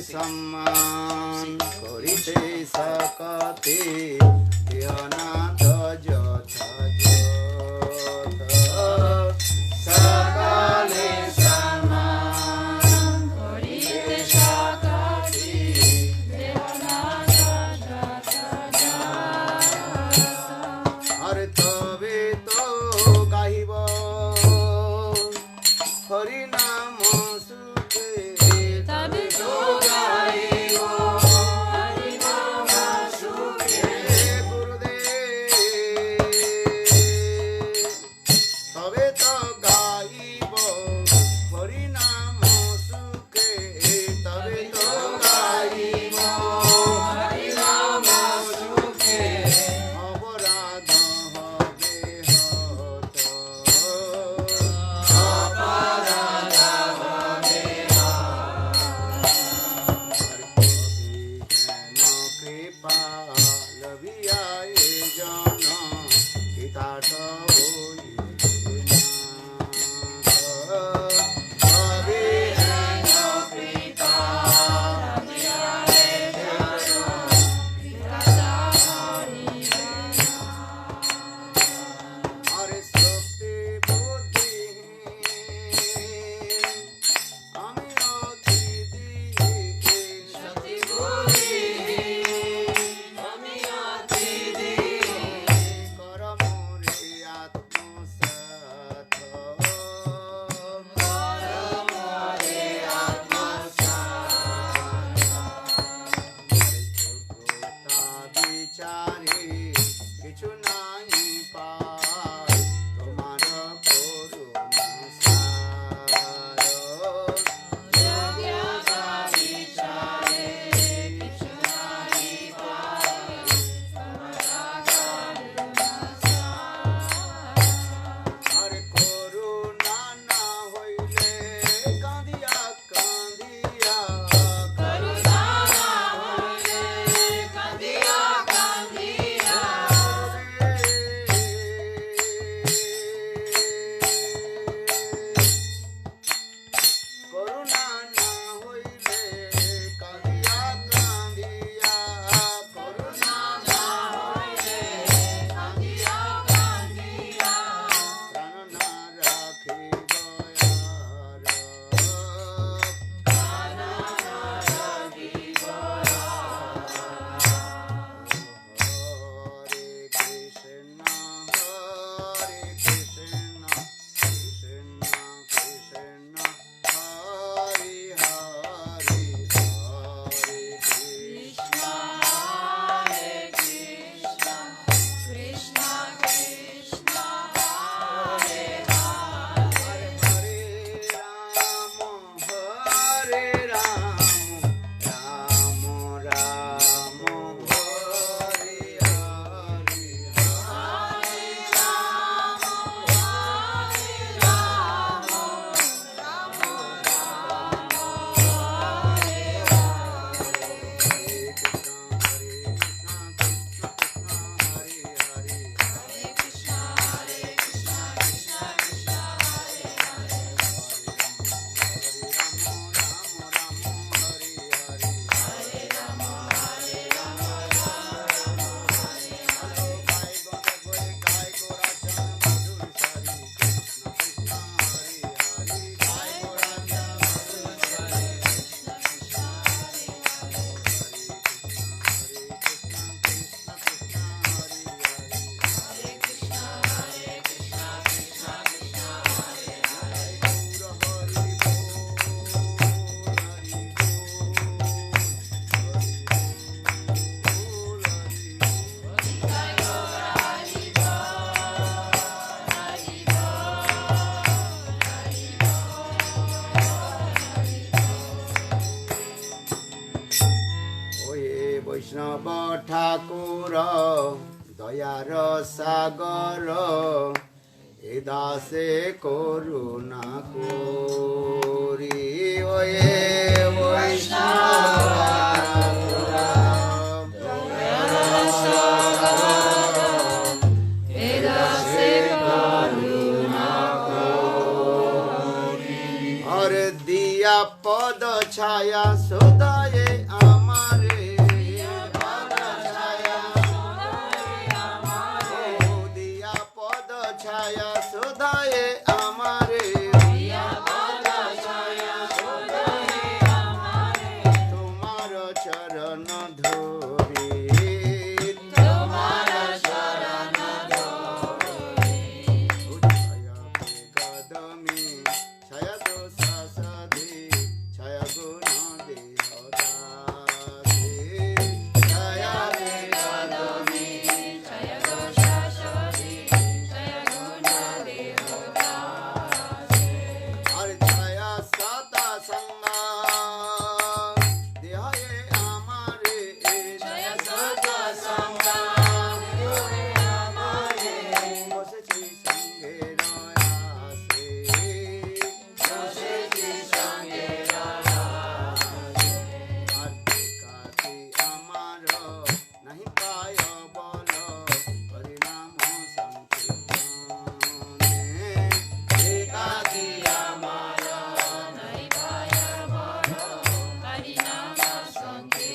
सम्मान करिते सकते अनाथ यथा सकले सम्मान करिते सकते अनाथ अरे तबे तो गाइब हरि नाम सुखे तबे तो गाइब हरि नाम सुखे गुरुदेव तबे तो गाइब हरि नाम सुखे तबे तो गाइब हरि नाम सुखे अपराध हबे हत अपराध हबे कृपा लभियाए जन हितार्थ अरे शक्ति बुद्धि আমি অতি দিন শক্তি বুদ্ধি আমি অতি দিন কর মোরে আত্মসাৎ কর মোরে আত্মসাৎ যোগ্যতা বিচারে কিছু নাই পাই তোমার করুণা সার যোগ্যতা বিচারে কিছু নাই পাই তোমার করুণা সার আরে করুণা না হইলে কাঁদিয়া কাঁদিয়া করুণা না হইলে কাঁদিয়া কাঁদিয়া করুণা না হইলে কাঁদিয়া কাঁদিয়া করুণা না হইলে কাঁদিয়া কাঁদিয়া প্রাণ না রাখিব আর প্রাণ না রাখিব হরে কৃষ্ণ হরে কৃষ্ণ কৃষ্ণ কৃষ্ণ হরে হরে হরে কৃষ্ণ হরে কৃষ্ণ কৃষ্ণ কৃষ্ণ হরে হরে হরে রাম হরে রাম রাম রাম হরে হরে হরে রাম হরে রাম রাম রাম হরে হরে বৈষ্ণব ঠাকুর দয়ার সাগর এ দাসে করুণা করি ওয়ে বৈষ্ণব ঠাকুর দয়ার সাগর এ দাসে করুণা করি হরে দিয়া পদ ছায়া সদায়ে আমারে পদ ছায়া দিয়া পদ ছায়া সদায়ে আমারে তোমার চরণ ধরি কদমী ছায়া দোষা সাধি ছায়া গুণ দেহদাসে ছায়া কদমী ছায়া দোষা সাধি ছায়া গুণ দেহদাসে আর ছায়া সদা সঙ্গা দেহে আমারে ছায়া সদা সঙ্গা দেহে আমারে বসেছি সঙ্গে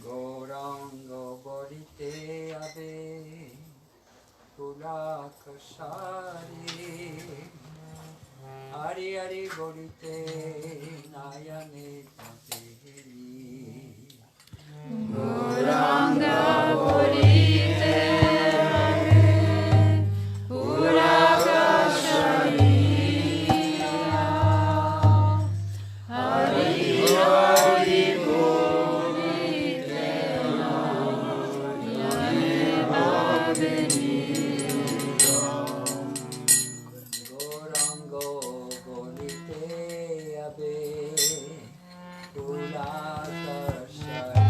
গৌরাঙ্গ বলিতে আবে পুলাক সারে হরি হরি বলিতে নায়নে হেরি গৌরাঙ্গ বলিতে পুলাক সারে হরি হরি বলিতে নায়নে ভাবেনি গৌরাঙ্গ বলিতে আবে পুলাক সারে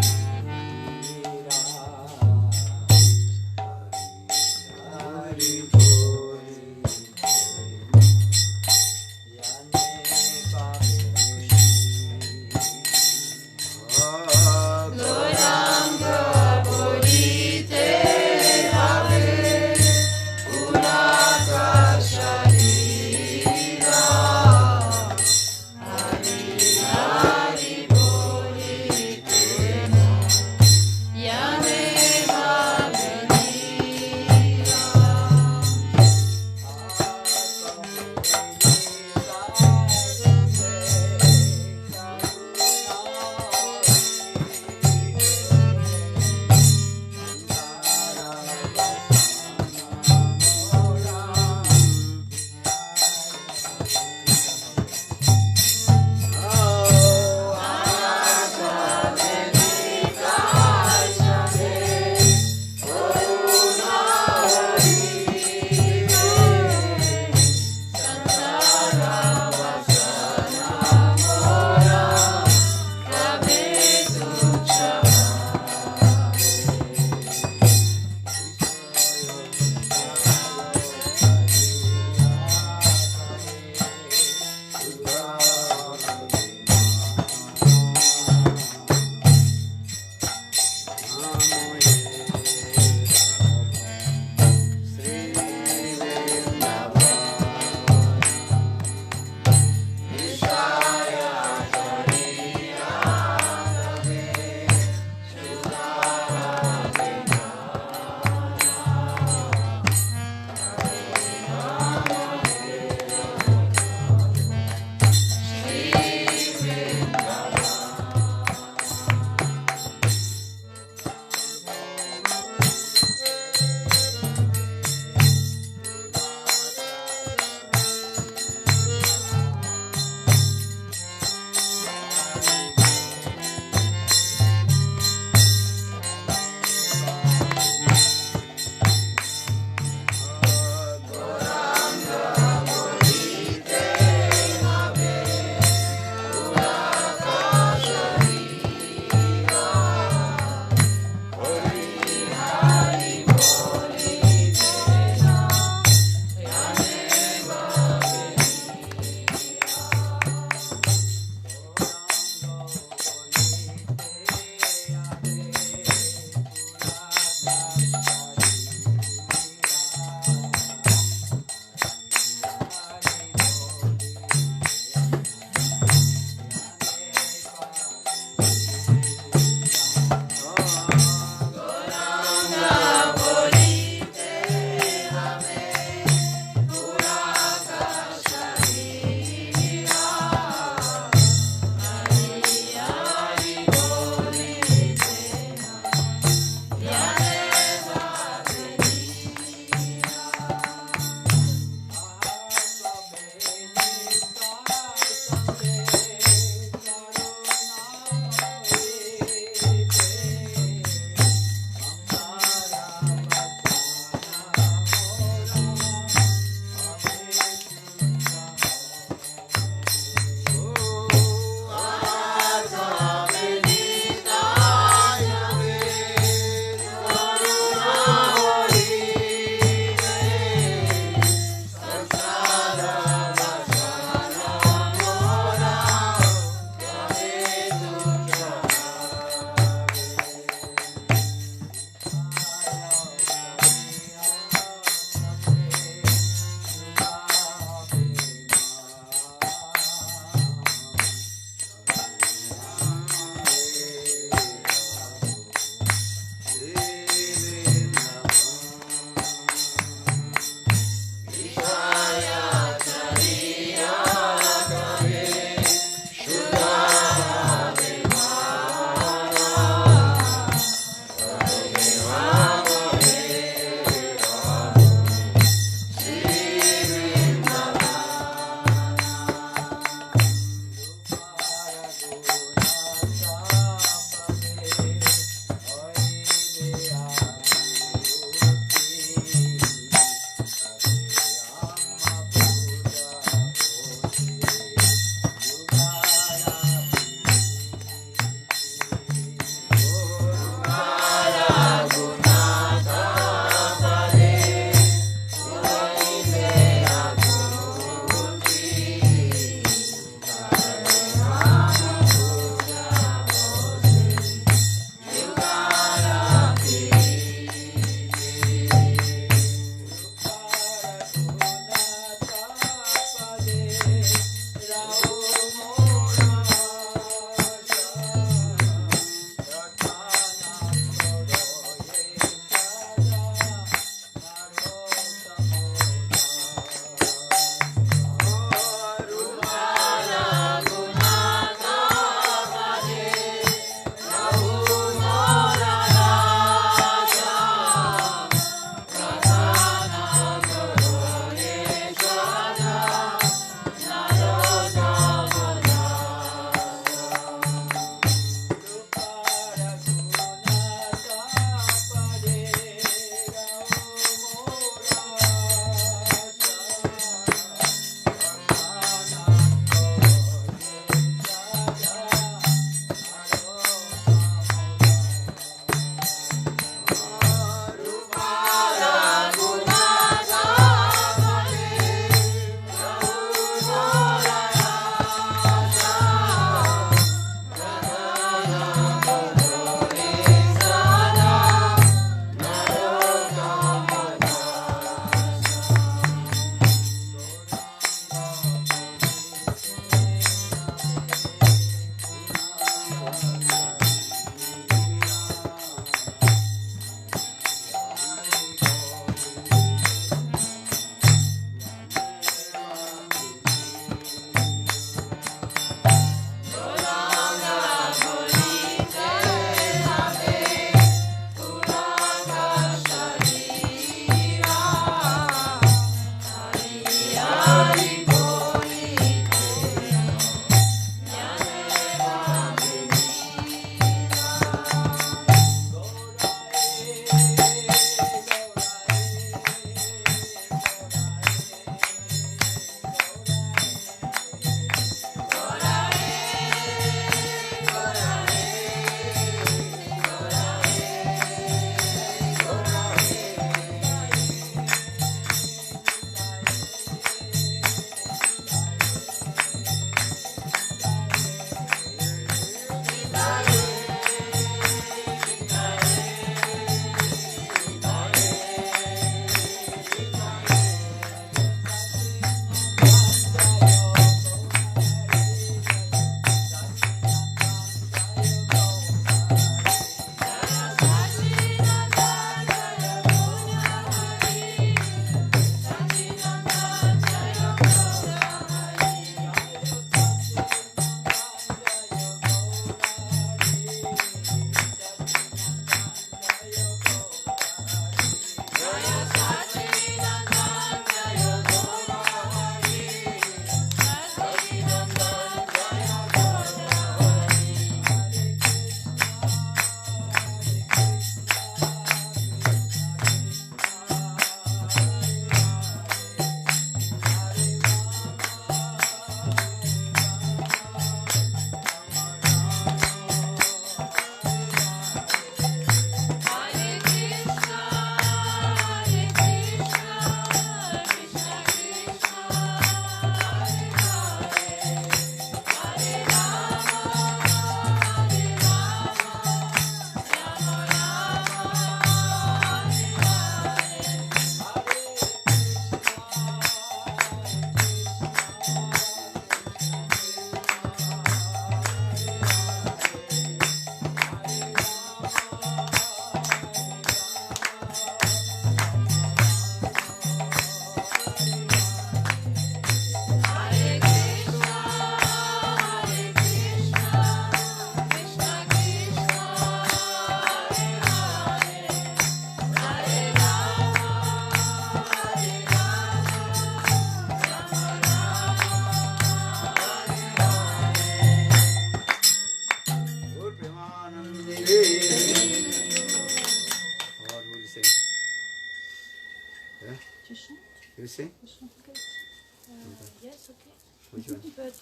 Which one? But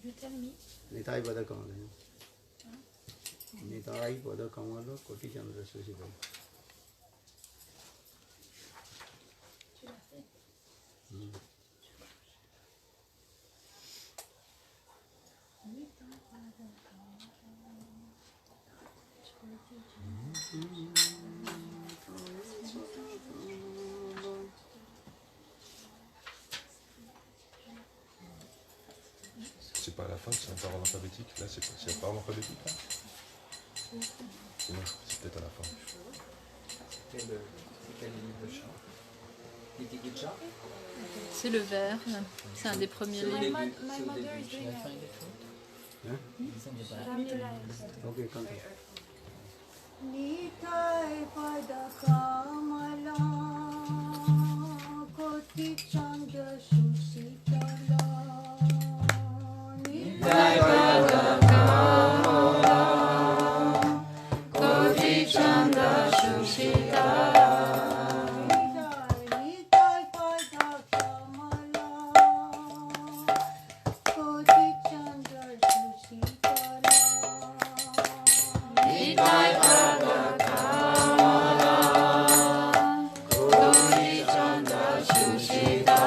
you tell me. Nitai Pada Kamala. Nitai Pada Kamala Koti Chandra Sushibhai. Tu l'as fait. C'est pas à la fin, c'est un parole alphabétique. Là, c'est un parole alphabétique, là. Sinon, c'est peut-être à la fin. C'est quel livre de chant? Vitikicha? C'est le vers. C'est un des premiers C'est au livres. début. My C'est au mother début. is doing Okay, come. Nitai pada kamala koti chandra susitala. Nitai Koti Chandra Shushita. Nitai pada kamala koti chandra susitala. Nitai Pada Kamala. Koti Chandra Shushita.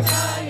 Nitai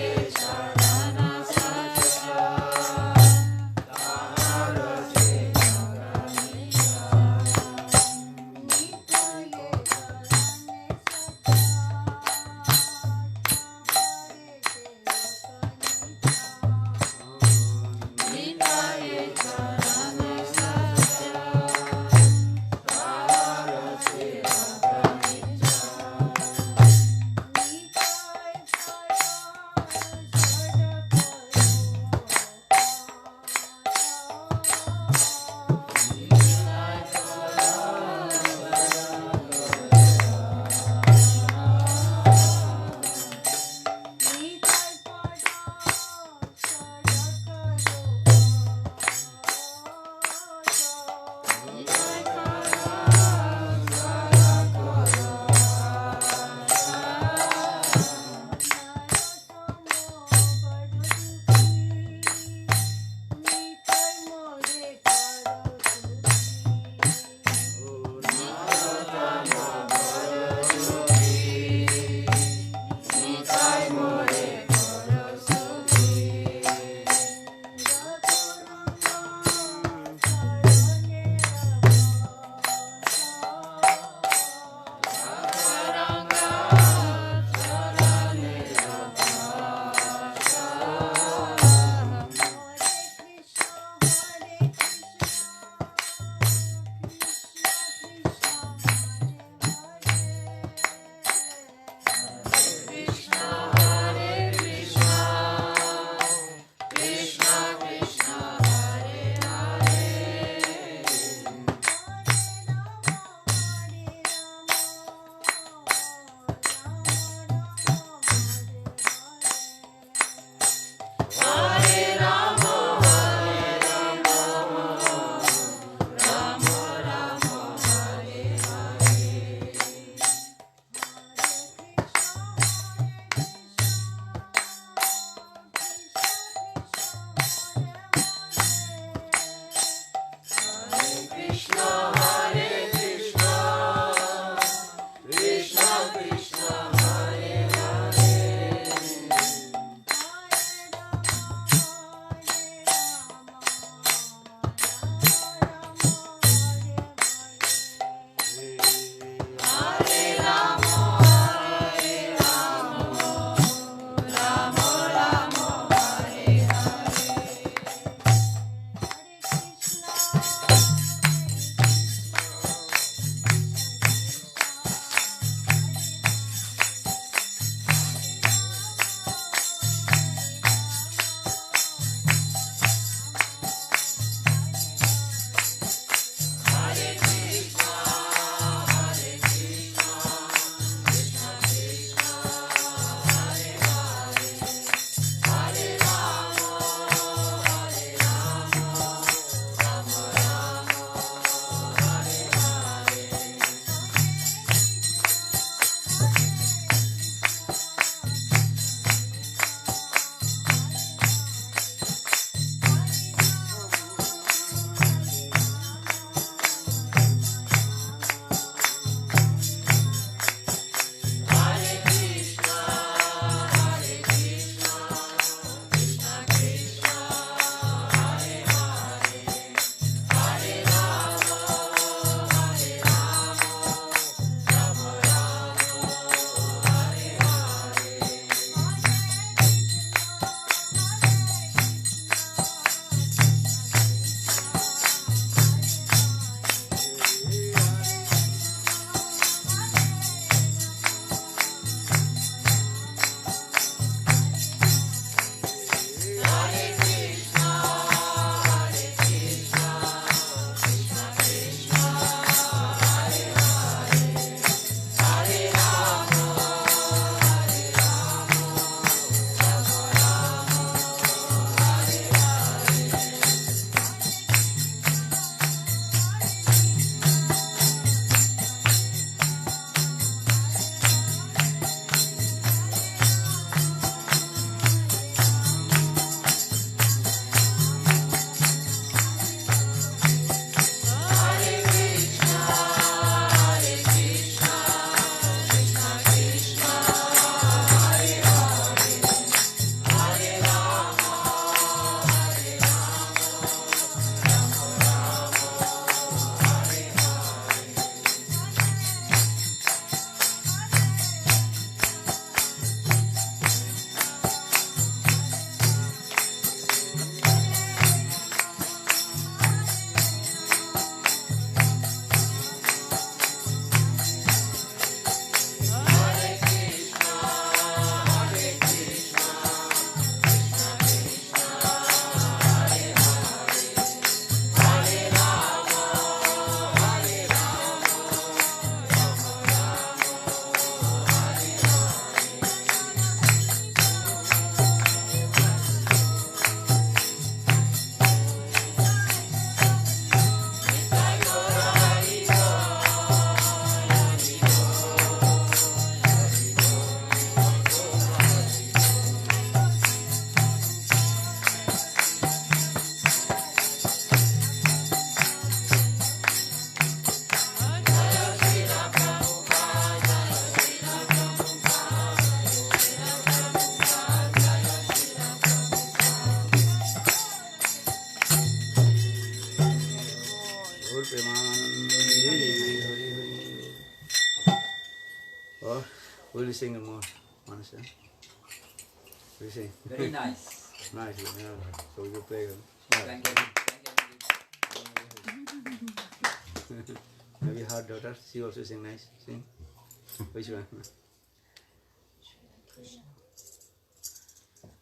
you sing more, Manasa? You sing. Very nice. Nice. Yeah. So you play. Thank you. Maybe her daughter, she also sing nice. Sing. Which one?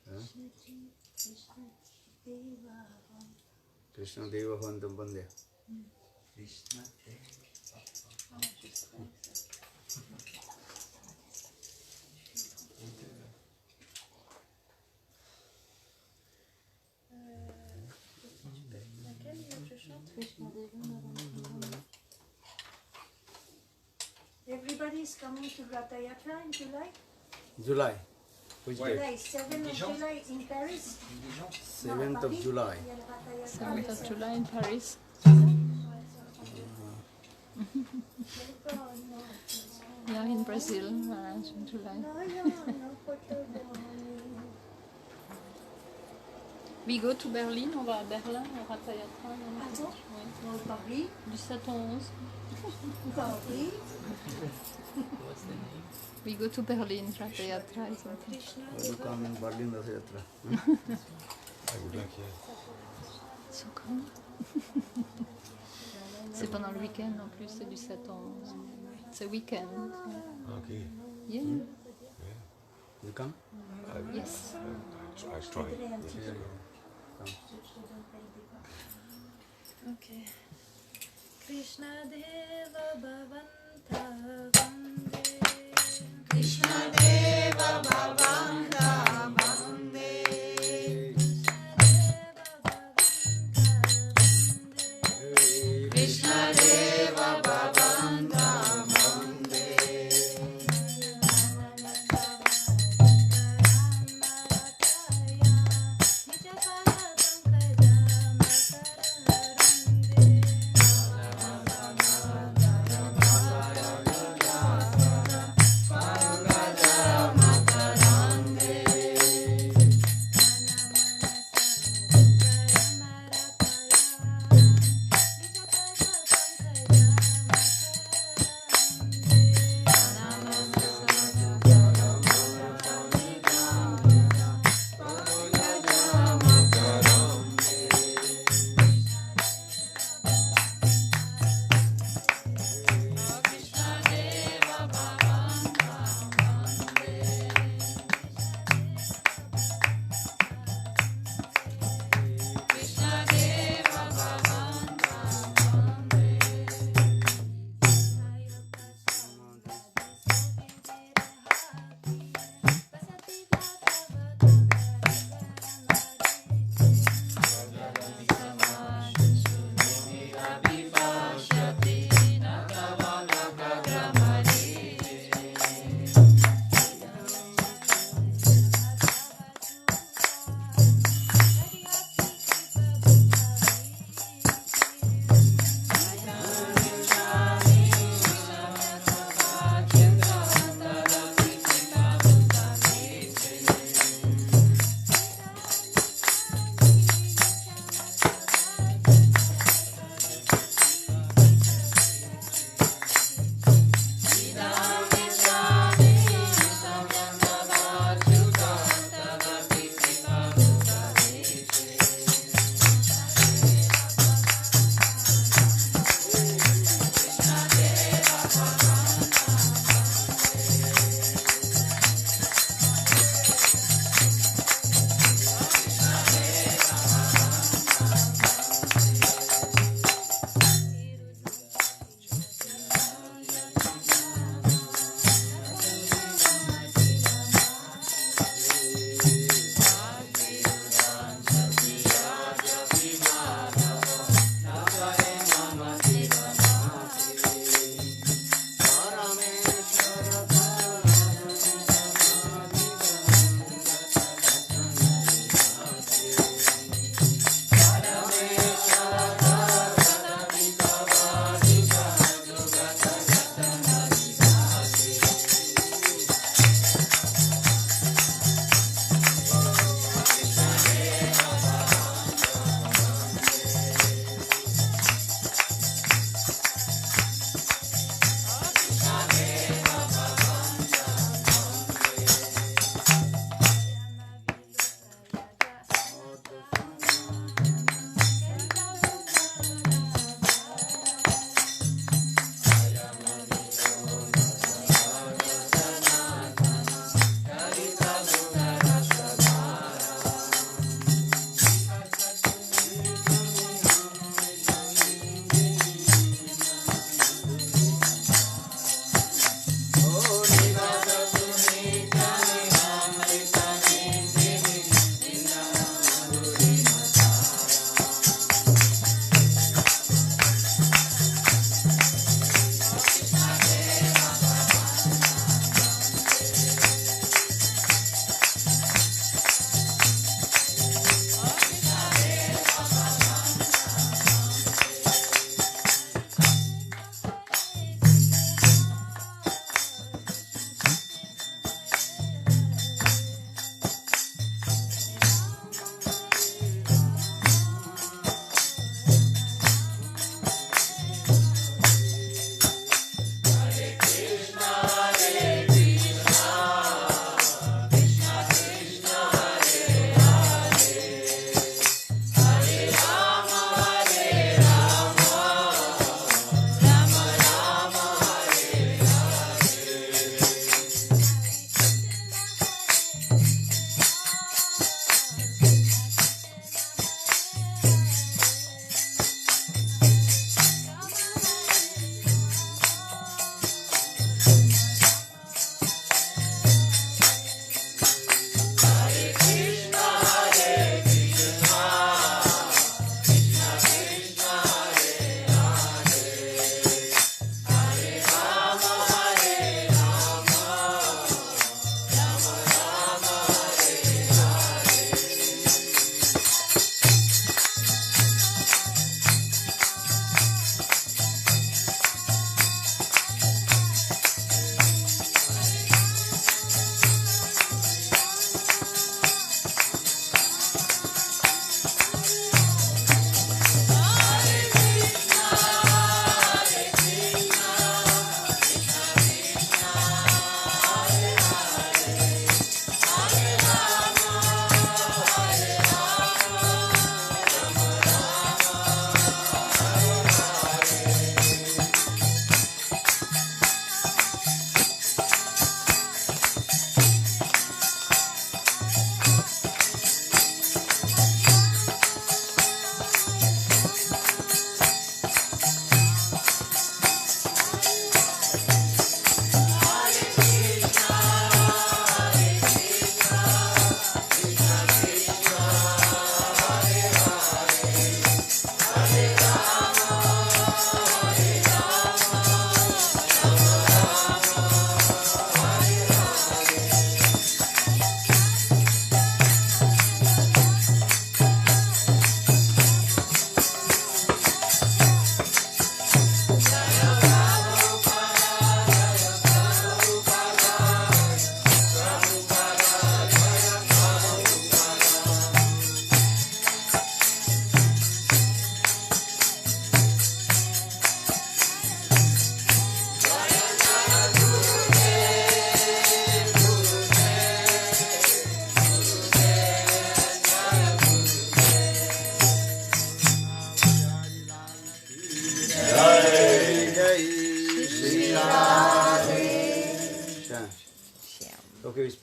Huh? Krishna Deva Bhantam Bande. Krishna Everybody is coming to Ratha Yatra in July. July. Which Where? day? July, 7th of Dijon? July in Paris. Dijon. 7th of July. 7th of July in Paris. We are in Brazil, in July. We go to Berlin, on va à Berlin, au Ratha Yatra. Ah bon? Oui. Paris. Du 7 au 11. Paris. We go to Berlin, Ratha Yatra. is okay. You come in Berlin Ratha Yatra. I would like, yeah. So cool. C'est pendant le week-end en plus, c'est du 7 au 11. C'est week-end. Okay. Yeah. You come? Yes. I try. Yes. Yeah, yeah. Come. Okay. Krishna Deva Bhavanta Vande. Krishna Deva Bhavanta Vande. Krishna Deva Bhavanta Vande. Krishna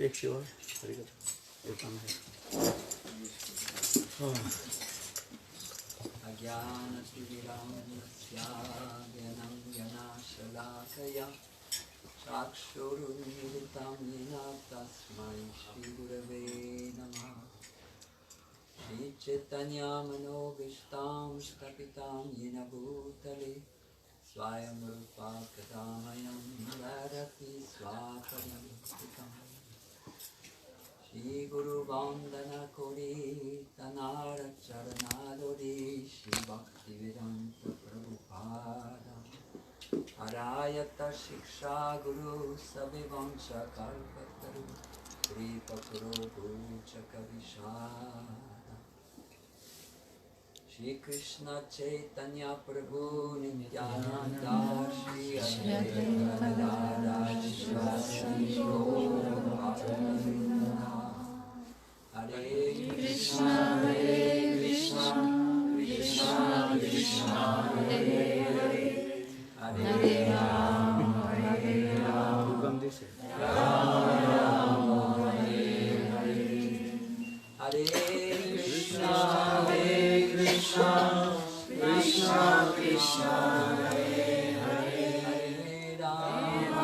Take your. Very good. You come here. Oh. Ajnanativiramyasya gyanam gyanashalakaya chakshurunmilitam yena tasmai Shri Gurave Namah. Shri Chaitanya Manobishtam Stapitam Yena Bhutale Swayam Rupa Kadamayam Varati Swaparyam Shri Guru Vandana Kori Tanara Charanadori Shri Bhakti Vedanta Prabhupada Arayata Shiksha Guru Savivansha Kalpataru Kripa Kuro Puchaka Vishada Shri Krishna Chaitanya Prabhu Nityananda Shri Advaita Gadadhara Shivasari Hare Krishna, Hare Krishna, Krishna Krishna, Hare Hare, Hare Rama, Hare Rama, You come this way. Rama Hare Hare, Hare Krishna, Hare Krishna, Krishna Krishna, Hare Hare, Hare Rama,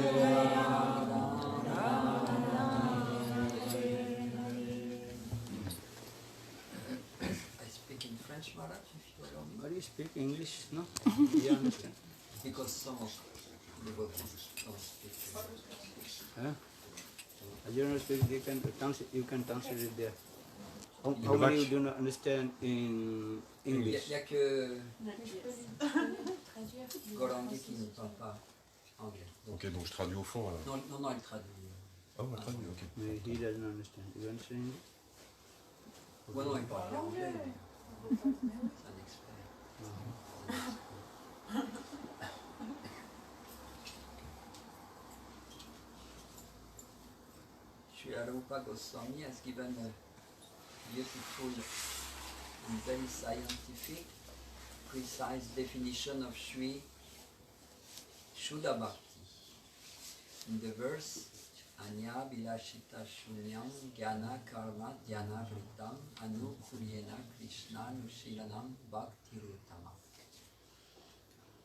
Hare Rama, I speak in French, Maharaj, if you allow me. Why do you speak English? No? You understand? Because some of the devotees don't speak English. Huh? You don't speak, you can translate it there. How Slovaque. many you do not understand in Il English? n'y a que Gorangi qui ne parle pas anglais. Donc, Ok, donc je traduis au fond alors. non, il traduit. Ah, on traduit, ok. He doesn't understand. You understand English? Ouais, non, il parle bien anglais. C'est un expert. Sri Arupa Goswami has given a beautiful and very scientific, precise definition of Sri Shuddha Bhakti. In the verse, Anya Bilashita Shunyam Gyana Karma Dhyana Vritam Anu Kuryena Krishna Nushilanam Bhakti Rutama.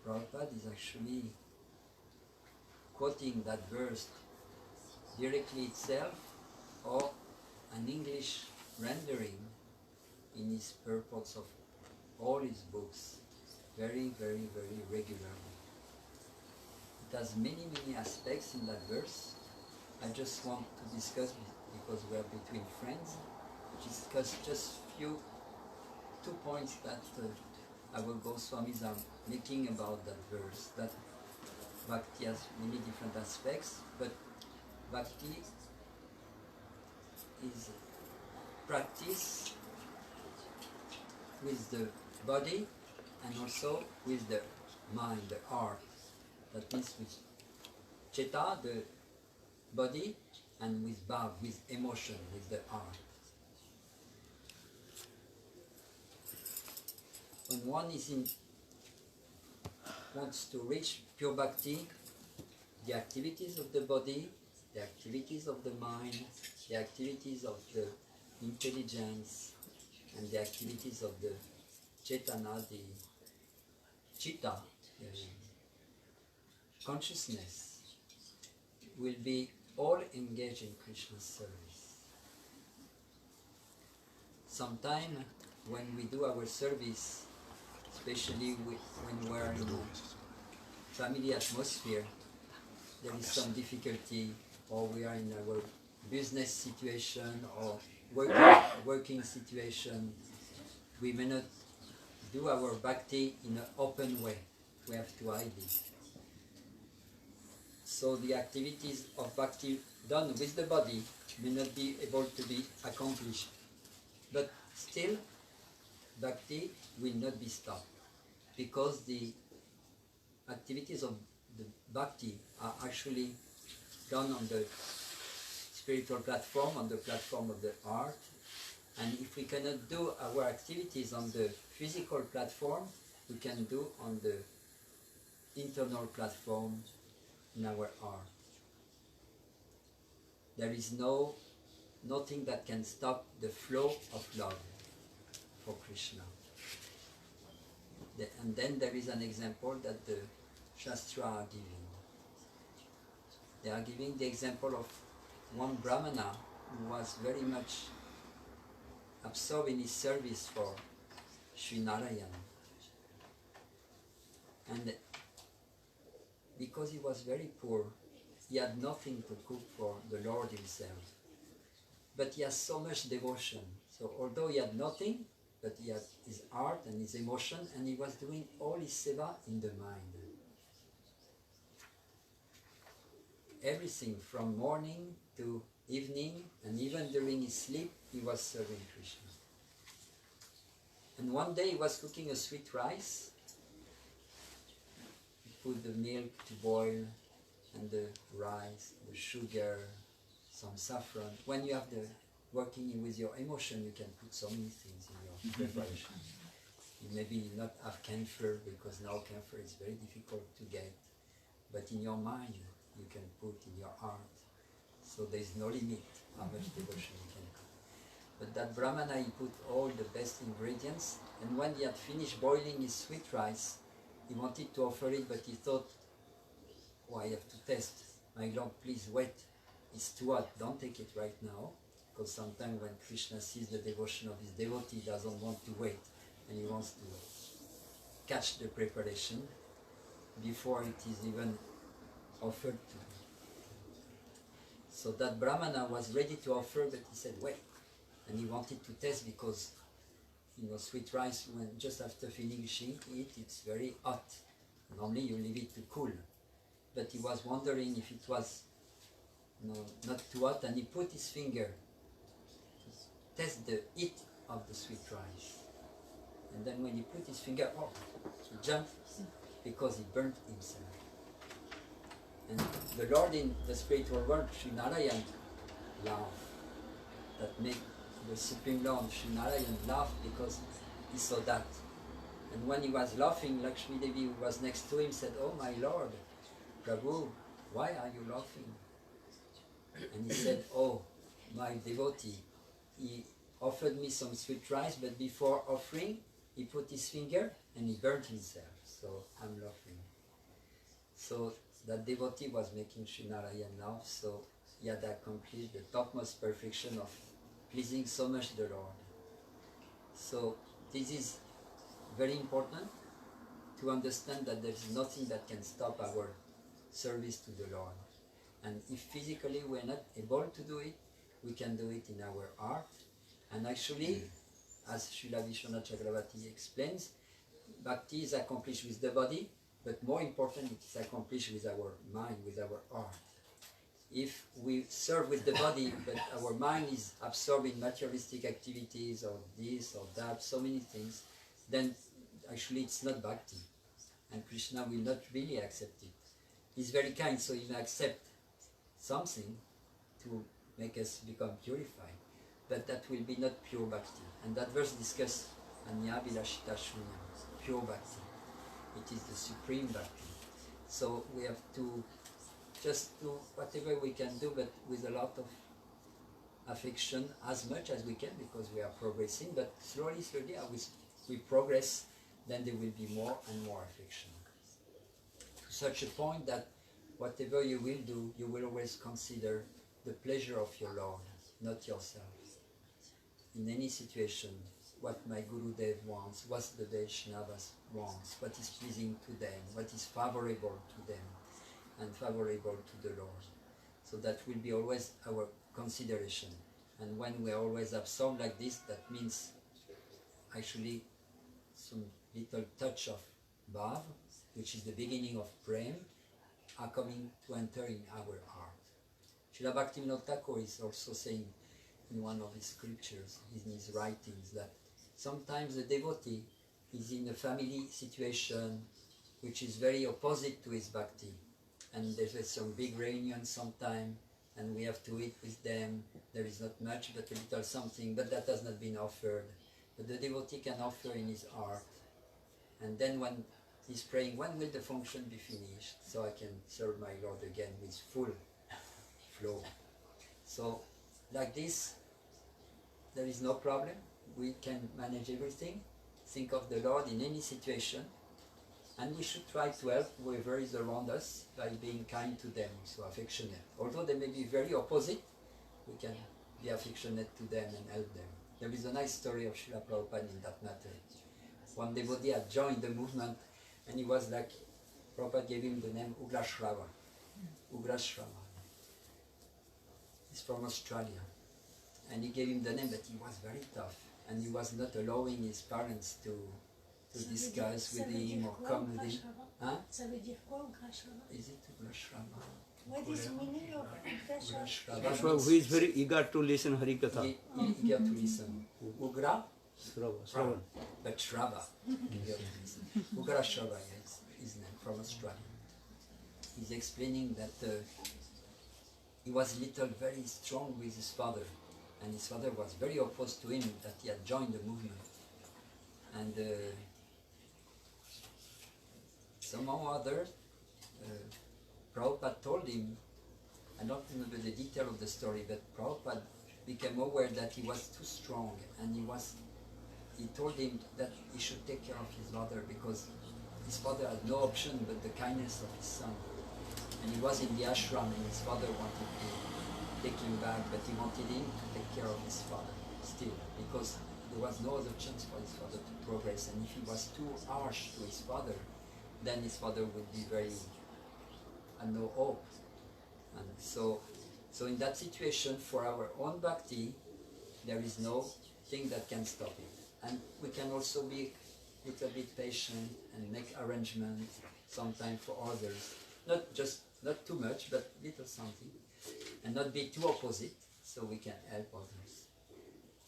Prabhupada is actually quoting that verse directly itself or an English rendering in his purports of all his books very, very, very regularly. It has many, many aspects in that verse. I just want to discuss, because we are between friends, discuss just two points that our Goswamis are making about that verse. That Bhakti has many different aspects, but Bhakti is practice with the body and also with the mind, the heart. That means with Chitta, the body, and with Bhav, with emotion, with the heart. When one wants to reach pure bhakti, the activities of the body, the activities of the mind, the activities of the intelligence, and the activities of the Chetana, the Chitta, the consciousness, will be all engaged in Krishna's service. Sometimes when we do our service, especially when we are in a family atmosphere, there is some difficulty, or we are in our business situation or working situation, we may not do our bhakti in an open way. We have to hide it. So the activities of bhakti done with the body may not be able to be accomplished. But still, bhakti will not be stopped, because the activities of the bhakti are actually done on the spiritual platform, on the platform of the heart. And if we cannot do our activities on the physical platform, we can do on the internal platform in our heart. there is nothing that can stop the flow of love for Krishna. And then there is an example that the Shastra are giving. They are giving the example of one Brahmana who was very much absorbed in his service for Sri Narayan. And because he was very poor, he had nothing to cook for the Lord himself. But he has so much devotion. So although he had nothing, but he had his heart and his emotion, and he was doing all his seva in the mind. Everything from morning to evening, and even during his sleep, he was serving Krishna. And one day he was cooking a sweet rice. He put the milk to boil, and the rice, the sugar, some saffron. When you have the working with your emotion, you can put so many things in your preparation. You maybe not have camphor, because now camphor is very difficult to get. But in your mind, you can put in your heart. So there is no limit how much devotion you can put. But that Brahmana, he put all the best ingredients, and when he had finished boiling his sweet rice, he wanted to offer it, but he thought, oh, I have to test. My Lord, please wait. It's too hot, don't take it right now. Because sometimes when Krishna sees the devotion of his devotee, he doesn't want to wait, and he wants to catch the preparation before it is even offered to him. So that Brahmana was ready to offer, but he said, wait. And he wanted to test because, sweet rice, when just after finishing it, it's very hot. Normally you leave it to cool. But he was wondering if it was not too hot, and he put his finger to test the heat of the sweet rice. And then when he put his finger, he jumped because he burnt himself. And the Lord in the spiritual world, Sri Narayan, laughed. That made the Supreme Lord, Sri Narayan, laugh because he saw that. And when he was laughing, Lakshmi Devi, who was next to him, said, oh my Lord, Prabhu, why are you laughing? And he said, oh, my devotee, he offered me some sweet rice, but before offering, he put his finger and he burnt himself. So I'm laughing. So that devotee was making Sri Narayan laugh, so he had accomplished the topmost perfection of pleasing so much the Lord. So this is very important to understand that there is nothing that can stop our service to the Lord. And if physically we're not able to do it, we can do it in our heart. And actually, as Srila Vishwanath Chakravarti explains, bhakti is accomplished with the body, but more important, it is accomplished with our mind, with our heart. If we serve with the body, but our mind is absorbed in materialistic activities, or this or that, so many things, then actually it's not bhakti. And Krishna will not really accept it. He's very kind, so he will accept something to make us become purified. But that will be not pure bhakti. And that verse discusses Anya Vilashita Shunyam, pure bhakti. It is the supreme bhakti. So we have to just do whatever we can do, but with a lot of affection, as much as we can, because we are progressing. But slowly, as we progress, then there will be more and more affection. To such a point that whatever you will do, you will always consider the pleasure of your Lord, not yourself. In any situation, what my Guru Dev wants, what the Vaishnavas wants, what is pleasing to them, what is favorable to them, and favorable to the Lord. So that will be always our consideration. And when we are always absorbed like this, that means actually some little touch of bhav, which is the beginning of prem, are coming to enter in our heart. Srila Bhaktivinoda Thakur is also saying in one of his scriptures, in his writings, that sometimes the devotee is in a family situation which is very opposite to his bhakti. And there's some big reunion sometime, and we have to eat with them. There is not much, but a little something, but that has not been offered. But the devotee can offer in his heart. And then when he's praying, when will the function be finished, so I can serve my Lord again with full flow. So like this, there is no problem. We can manage everything. Think of the Lord in any situation. And we should try to help whoever is around us by being kind to them, so affectionate. Although they may be very opposite, we can be affectionate to them and help them. There is a nice story of Srila Prabhupada in that matter. One devotee had joined the movement and he was like, Prabhupada gave him the name Ugrashrava. Ugrashrava. He's from Australia. And he gave him the name, but he was very tough. And he was not allowing his parents to discuss with him or come with him. Huh? Ça veut dire quoi, Ugrashrava? Is it Ugrashrava? What is the meaning of Ugrashrava? That's why who is very eager to listen Hari Katha. Eager to listen. Ugra, Shravan. but Shrava. Eager to listen. Ugra Shrava is his name, from Australia. He's explaining that he was little very strong with his father. And his father was very opposed to him that he had joined the movement. And somehow or other, Prabhupada told him, I don't remember the detail of the story, but Prabhupada became aware that he was too strong, and he told him that he should take care of his mother because his father had no option but the kindness of his son. And he was in the ashram and his father wanted to take him back, but he wanted him to take care of his father still, because there was no other chance for his father to progress. And if he was too harsh to his father, then his father would be very, and no hope. And so in that situation, for our own bhakti, there is no thing that can stop it. And we can also be a little bit patient and make arrangements sometimes for others. Not too much, but little something. And not be too opposite, so we can help others.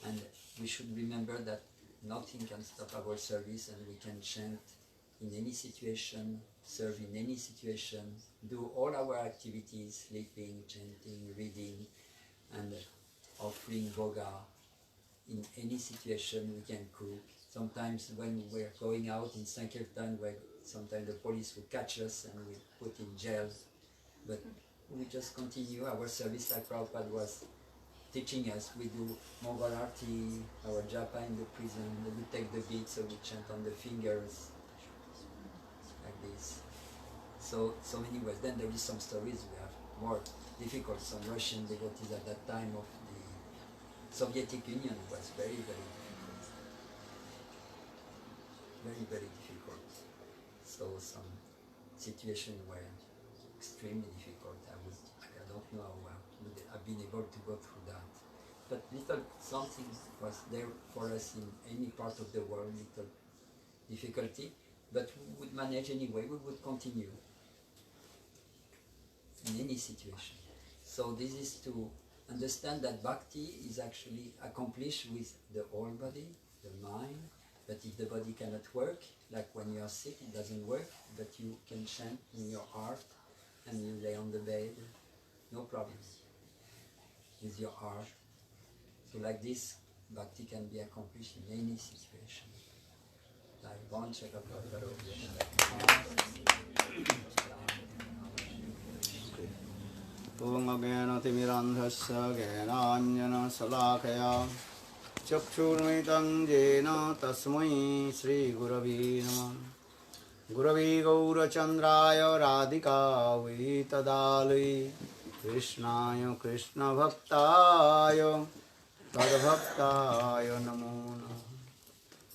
And we should remember that nothing can stop our service, and we can chant in any situation, serve in any situation, do all our activities, sleeping, chanting, reading, and offering bhoga. In any situation we can cook. Sometimes when we're going out in Sankirtan, where sometimes the police would catch us and we put in jail, but we just continue our service like Prabhupada was teaching us. We do Mongol Arti, our japa in the prison, we take the beat, so we chant on the fingers, like this. So many ways. Then there is some stories we have more difficult. Some Russian devotees at that time of the Soviet Union was very, very difficult. Very, very difficult. So some situation were extremely difficult. I don't know how I would have been able to go through that. But little something was there for us in any part of the world, little difficulty, but we would manage anyway, we would continue in any situation. So this is to understand that bhakti is actually accomplished with the whole body, the mind, but if the body cannot work, like when you are sick, it doesn't work, but you can chant in your heart and you lay on the bed, no problem, with your heart. So like this, bhakti can be accomplished in any situation. Like one check up. Om Agena Timirandhasya Gena Salakaya Chakshurmitam Jena Tasmai Sri Guravi Namah Guravi Gaura Chandraya Radhika Vitadali Krishnaya Krishna Bhaktaya Tadbhaktaya Namo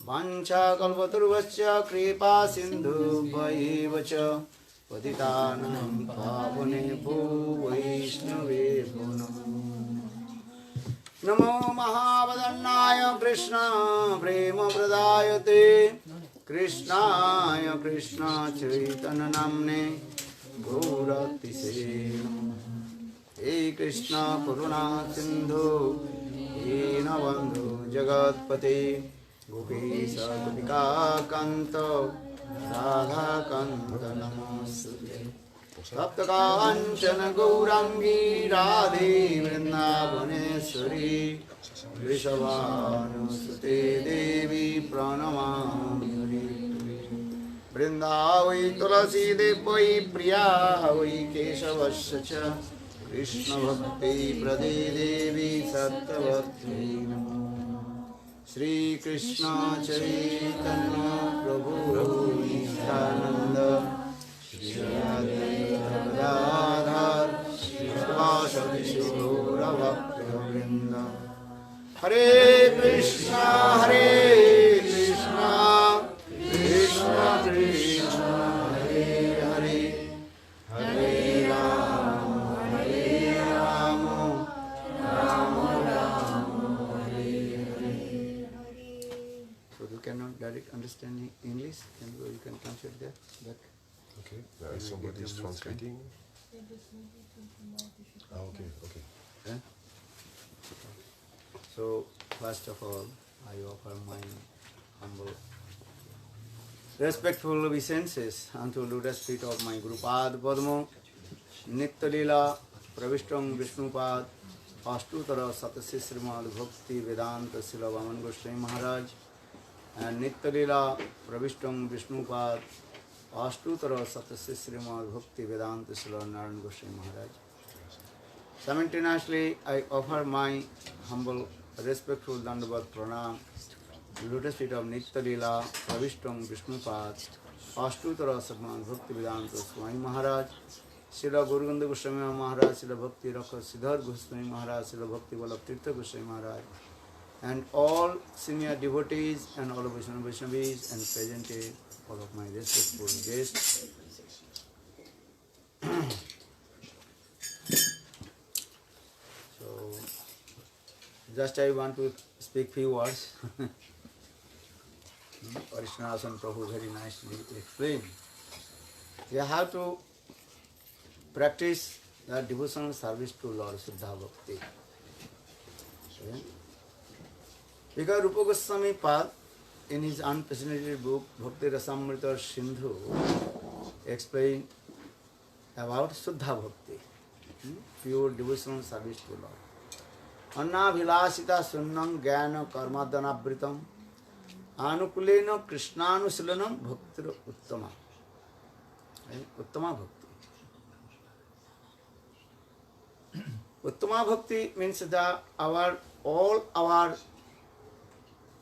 Vancha Kalpatarvasya Kripa Sindhu Bhaivacha Patitanam Pavunebho Vaishnavebho Namo Namo Mahavadannaya Krishna Prema Pradayate Krishnaya Krishna Chaitanya Namne Gauratise He Krishna Karuna Sindhu Dinabandhu Jagatpate Gopesha Gopika Kanto Radha Kanta Namosute Saptakancana Gaurangi Radhe Vrindavaneshwari Vrishabhanusute Devi Pranamami Vrindavai Tulasi Devai Priya Vai Keshavasya Krishna Bhakti Prade Devi Sattvattve Namo Shri Krishna Chaitanya Prabhu Nityananda Shri Advaita Gadadhar Srivasadi Gaura Bhakta Hare Krishna Krishna Krishna Hare Hare Hare Rama Rama Rama Hare Hare. So you cannot direct understand English, you can translate that back. Okay, there is somebody is translating. Ah, okay, okay. Yeah? So, first of all, I offer my humble, respectful obeisances unto lotus feet of my Guru Pad Padma, Nitya Lila, Pravishtam Vishnupad, Ashtutara Satasya Srimad Bhakti Vedanta Sila Vaman Goswami Maharaj, and Nitya Lila, Pravishtam Vishnupad, Ashtutara Satasya Srimad Bhakti Vedanta Sila Narayan Goswami Maharaj. Simultaneously, I offer my humble, respectful Dandavat Pranam, lotus feet of Nitya Lila, Pravishtam Vishnupad, Ashtutara Srimad Bhakti Vedanta Swami Maharaj, Srila Guruganda Goswami Maharaj, Srila Bhakti Rakha Siddhar Goswami Maharaj, Srila Bhakti Vallabh Tirtha Goswami Maharaj, and all senior devotees and all of Vaishnavis and present all of my respectful guests. So, just I want to speak few words. Parishnasan Prabhu very nicely explained. You have to practice the devotional service to Lord Siddha Bhakti. Okay? Because Rupa Goswami Pad, in his unprecedented book Bhakti Rasamrita Sindhu, explained about Siddha Bhakti, pure devotional service to Lord. Anna Vilasita Sunnam Gyana Karmadanabritam Anukulena Krishnanusilanam Bhakti Uttama. Uttama Bhakti. Uttama Bhakti means that all our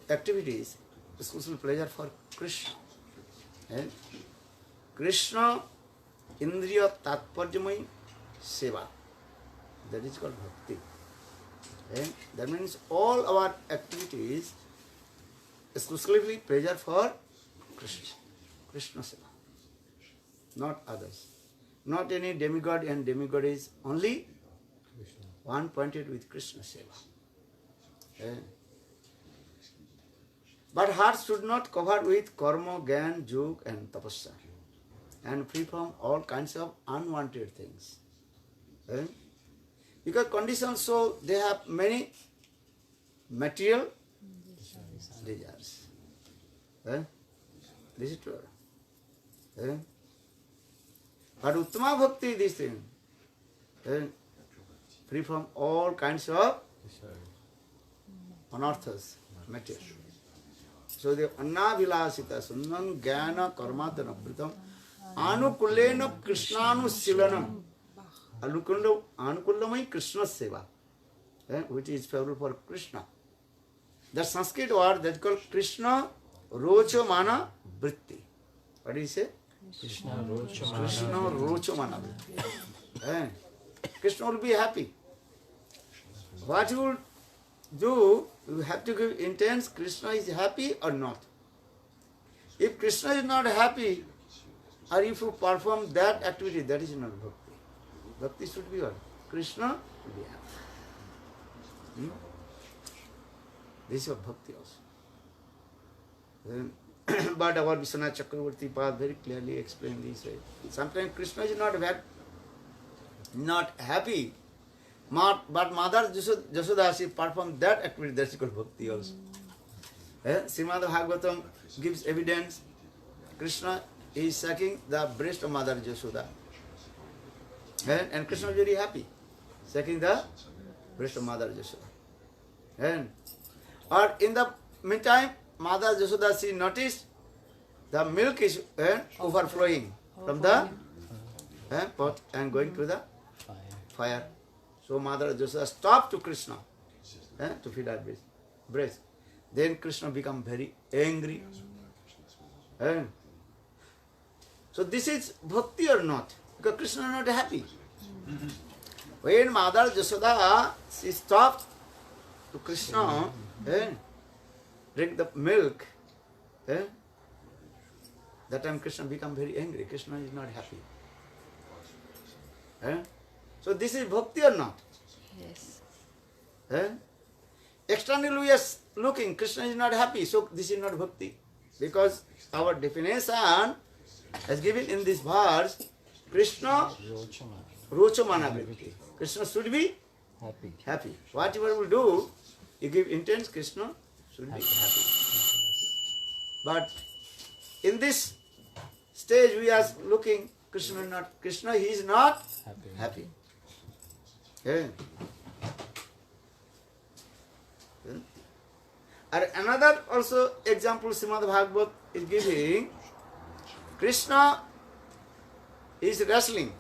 activities is exclusive pleasure for Krishna. And Krishna Indriya Tatparjamai Seva. That is called Bhakti. And that means all our activities exclusively pleasure for Krishna. Krishna Seva. Not others. Not any demigod and demigod only one pointed with Krishna Seva. And but heart should not cover with karma, gyan, yog and tapasya and free from all kinds of unwanted things. And because conditioned soul, they have many material desires. This is true. But Uttama Bhakti, this thing, free from all kinds of anarthas, material. So the Anna Vilasita Sunnam Gyana Karmadana Britam Anukulena Krishnanu Silanam Anukullamai Krishna Seva, which is favorable for Krishna. The Sanskrit word that is called Krishna Rocha Mana Vritti. What do you say? Krishna Rocha Mana Vritti. Krishna will be happy. What you will do, you have to give intense Krishna is happy or not. If Krishna is not happy, or if you perform that activity, that is not bhakti. Bhakti should be what? Krishna will be happy. This is what bhakti also. But our Vishwanath Chakravarti Pad very clearly explained this way. Sometimes Krishna is not happy. But Mother Jashoda, she performed that activity, that's called bhakti also. Srimad Bhagavatam gives evidence. Krishna is sucking the breast of Mother Jashoda. And Krishna is very happy, sucking the breast of Mother Jashoda. Or in the meantime, Mother Jashoda, she noticed the milk is overflowing from the pot and going to the fire. So Mother Yashoda stopped to Krishna to feed her breast. Then Krishna become very angry. So this is bhakti or not? Because Krishna is not happy. When Mother Yashoda, she stopped to Krishna, drink the milk, that time Krishna become very angry. Krishna is not happy. So this is bhakti or not? Yes. Externally we are looking, Krishna is not happy, so this is not bhakti. Because our definition as given in this verse, Krishna Rocha Vritti. Krishna should be happy. Whatever we do, you give intent, Krishna should be happy. But in this stage we are looking, Krishna he is not happy. And another also example Srimad Bhagavad is giving, Krishna is wrestling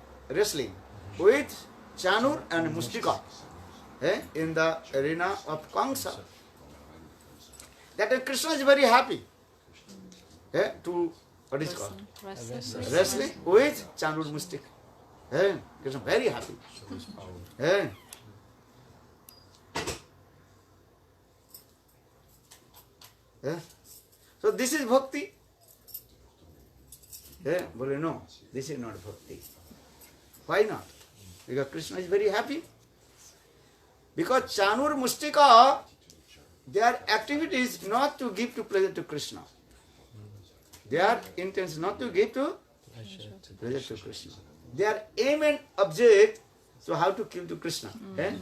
with Chanur and Mustika in the arena of Kamsa. That Krishna is very happy to, what is called? Wrestling with Chanur Mustika. Krishna very happy. So this is bhakti. Well, no, this is not bhakti. Why not? Because Krishna is very happy. Because Chanur Mustika, their activity is not to give to pleasure to Krishna. Their intent is not to give to pleasure to Krishna. Their aim and object, so how to kill to Krishna.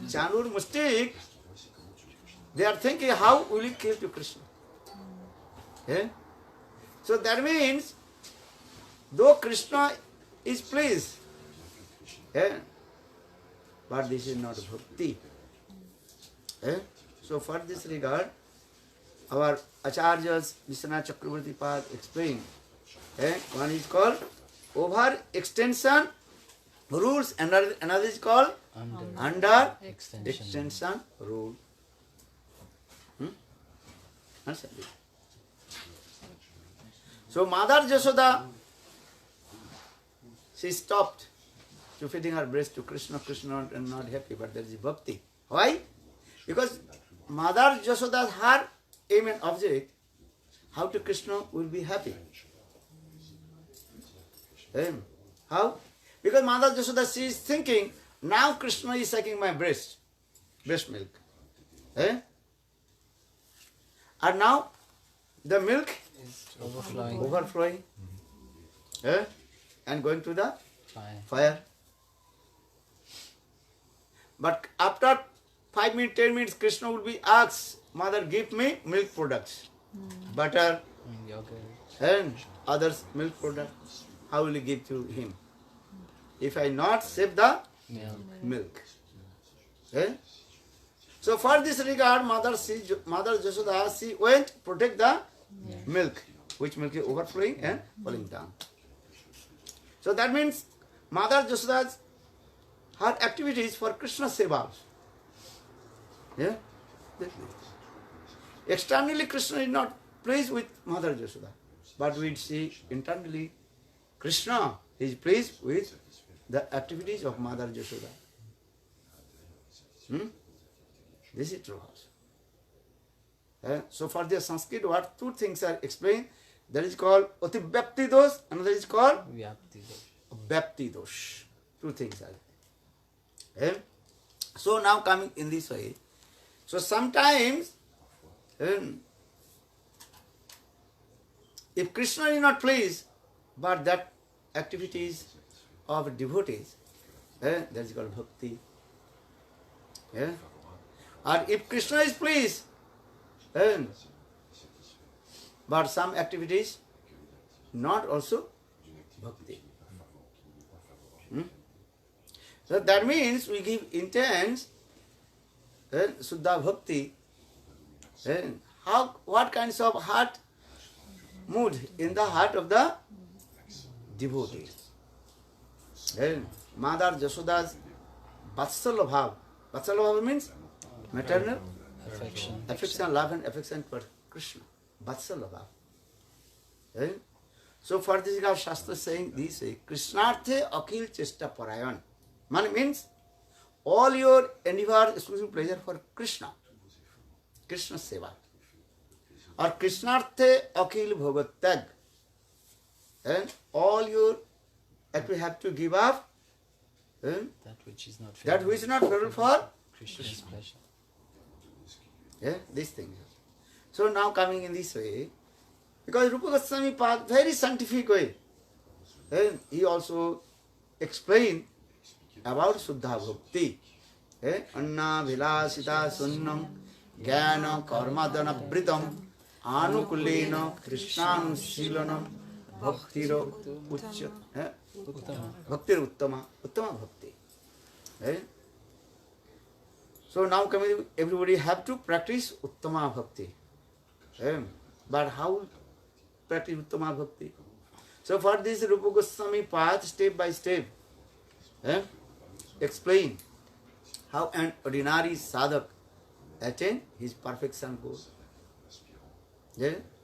Chanur Mustik, they are thinking how will you kill to Krishna. So that means, though Krishna is pleased, but this is not bhakti. So for this regard, our Acharyas, Vishwanath Chakravarti Pad explain, one is called over-extension rules, and another is called under-extension rule. Understand it? So Mother Yashoda, she stopped to feeding her breast to Krishna. Krishna is not happy, but there is bhakti. Why? Because Mother Yashoda's her aim and object, how to Krishna will be happy. How? Because Mother Yashoda, she is thinking, now Krishna is sucking my breast milk. And now the milk is overflowing. And going to the fire. But after 5 minutes, 10 minutes, Krishna will be asked, Mother, give me milk products. Butter and others milk products. How will you give to him? If I not save the milk. So for this regard, Mother Yashoda, she went to protect the milk, which milk is overflowing and falling down. So that means Mother Yashoda's her activities for Krishna seva. Externally, Krishna is not pleased with Mother Yashoda, but we see internally, Krishna is pleased with the activities of Mother Yashoda. This is true also. So for the Sanskrit word, two things are explained. That is called Ativyapti dosh, another is called Vyapti dosh. Two things are there. So now coming in this way, so sometimes if Krishna is not pleased, but that activities of devotees, that is called bhakti. Or if Krishna is pleased, but some activities not also bhakti. So that means we give intense Suddha Bhakti. What kinds of heart mood in the heart of the devotee? Mother Yashoda's Vatsalya Bhav Vatsalya Bhava means maternal Affection. affection, love and affection for Krishna. Vatsalya Bhava. Eh? So for this, our Shastra is saying this way, Krishnarthe akhil chesta parayan. Man means all your endeavor, exclusive pleasure for Krishna. Krishna seva. Or Krishnarthe akhil bhogatag. And all your, that we have to give up, That which is not that which is not favorable for Krishna's pleasure. this thing. So now coming in this way, because Rupa Goswami path very scientific way, he also explained about Suddha Bhakti. Anna Vilasita Sunnam Jnana Karmadana Britam Anukulena Krishnanushilanam Bhaktiro Uccha. Bhaktir Uttama. Uttama Bhakti. So now coming, everybody have to practice Uttama Bhakti. But how practice Uttama Bhakti? So for this Rupa Goswami path, step by step, explain how an ordinary sadhak attain his perfection goal.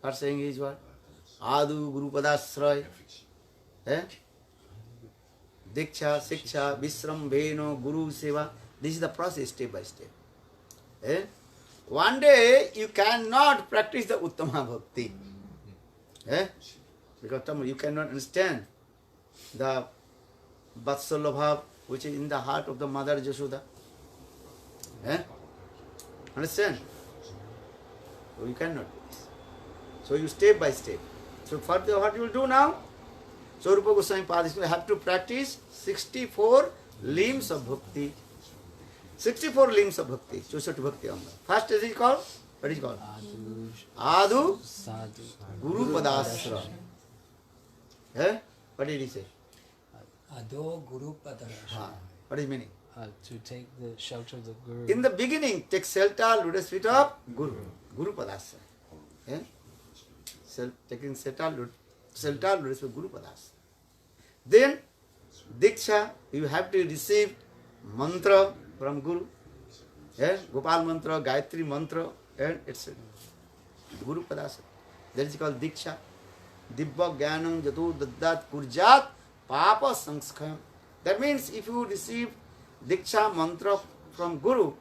Are saying is what? Adu Guru Padasray, Diksha, Siksha, Visram, Veno, Guru Seva. This is the process step by step. One day you cannot practice the Uttama Bhakti. Because you cannot understand the Vatsalya Bhav which is in the heart of the mother Jashoda. Understand? So you cannot do this. So you step by step. So further what you will do now? So Rupa Goswami Padma will have to practice 64 limbs of bhakti. 64 limbs of bhakti. 64 bhakti anga. First is it called? What is it called? Adu Sadhu. Guru Padasra. What did he say? Ado Guru Padarasha. What is meaning? To take the shelter of the Guru. In the beginning, take shelter, lotus feet of Guru. Guru Padasra. Taking shelter, lotus feet of Guru Padasra. Then, Diksha, you have to receive mantra from Guru. Gopal mantra, Gayatri mantra, and etc. Guru Padasra. That is called Diksha. Dibba Jnanam Jatu Daddat Kurjat Papa Sanskayam. That means if you receive Diksha mantra from Guru,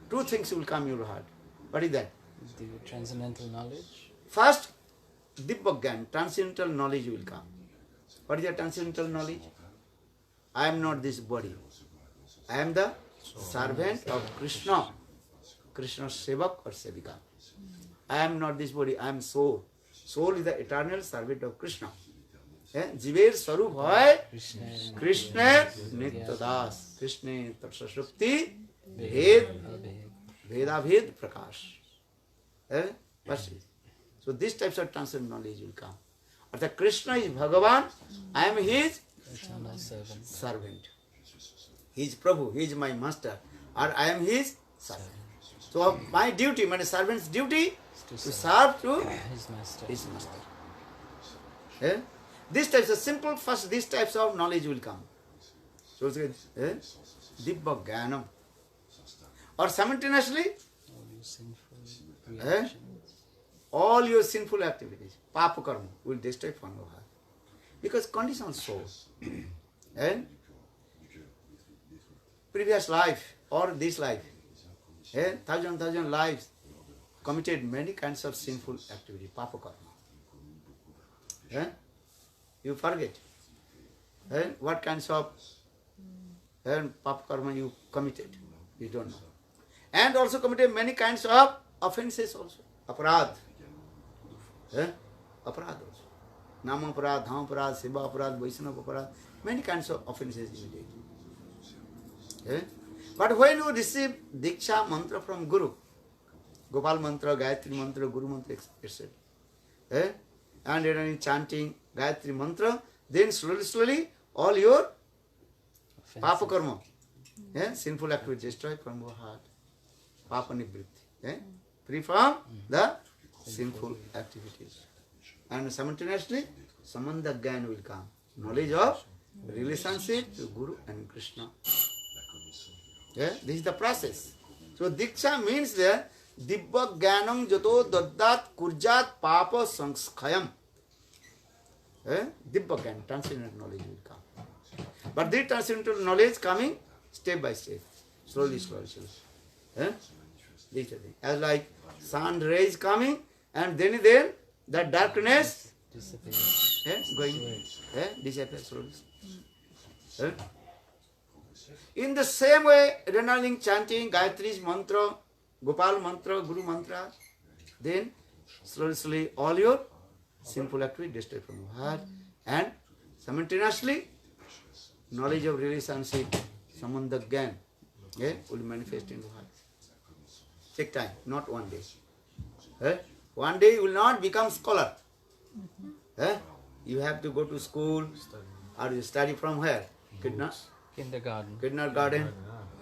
two things will come in your heart. What is that? The transcendental knowledge. First, Dibba Jnana, transcendental knowledge will come. What is the transcendental knowledge? I am not this body. I am the servant of Krishna. Krishna's sevak or sevika. I am not this body, I am soul. Soul is the eternal servant of Krishna. Jiver Swarup hai Krishna Nityadas. Krishna Tatsashukti Veda Ved Prakash. So these types of transcendental knowledge will come. Arthat Krishna is Bhagavan, I am his Eternal servant. servant. He is Prabhu, he is my master, or I am his servant. So my duty, my servant's duty, to serve to His master. his master. These types of simple, first these types of knowledge will come. So it's Dibba Jnanam. Or simultaneously, All your sinful reactions. all your sinful activities, papa karma, will destroy from your heart. Because conditioned soul, previous life or this life, thousand lives, committed many kinds of sinful activity, papa karma. You forget. What kinds of papa karma you committed, you don't know. And also committed many kinds of offenses also, aparad. Aparad also. Nama aparad, dham aparad, seva aparad, vaishnava aparad, many kinds of offenses you did. But when you receive Diksha mantra from Guru, Gopal mantra, Gayatri mantra, Guru mantra, etc. And you are chanting Gayatri mantra, then slowly all your papa karma, sinful activity destroyed from your heart. Papa nivritti. Free from the sinful activities. And simultaneously, Samandha Jnana will come. Knowledge of relationship to Guru and Krishna. Yeah, this is the process. So Diksha means the Dibba Gyanam Jato Daddat Kurjat Papa Sanskayam. Dibba Gyan, transcendental knowledge will come. But this transcendental knowledge coming step by step, slowly. This is the thing. As like sun rays coming and then the darkness Disappears. going, disappears slowly. In the same way, renouncing, chanting Gayatri's mantra, Gopal mantra, Guru mantra, then slowly all your sinful activity destroyed from your heart, and simultaneously knowledge of relationship, Samandha Gyan, will manifest in your heart. Take time, not one day. One day you will not become scholar. You have to go to school or you study from where? Kindergarten.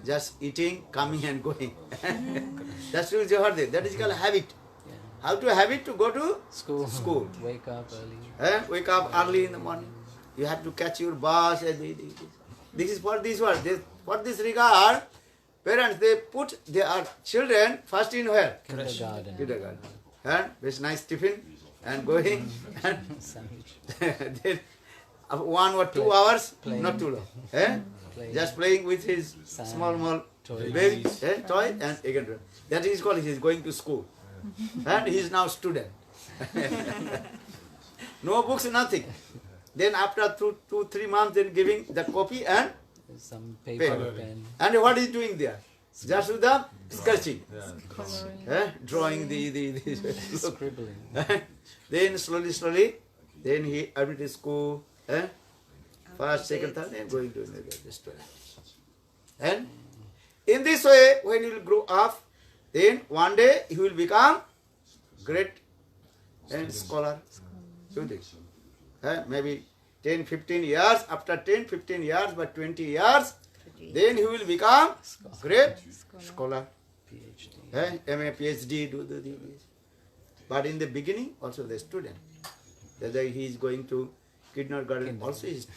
Just eating, coming and going. That's what you heard. That is called habit. Yeah. How to habit to go to School. Wake up early. Wake up early in the morning. You have to catch your bus. This is for this one. For this regard, parents, they put their children first in where? Kindergarten. And with nice tiffin and going and Sandwich. then 1 or 2 hours, Playing. not too long. Playing. Just playing with his Sand, small toys. baby, toy, and again. That is called, he is going to school. And he is now student. No books, nothing. Then after 2-3 months, then giving the copy and Some paper, pen. pen. And what is doing there? Just with the sketching, Coloring. drawing the look. Scribbling. Then slowly, then he admitted school, first, second, third, and going to the student. And in this way, when he will grow up, then one day he will become great and scholar. So this, maybe 10-15 years, after 10-15 years, but 20 years, then he will become great scholar. PhD. MA, PhD, do this. But in the beginning, also the student. Whether he is going to kindergarten, also is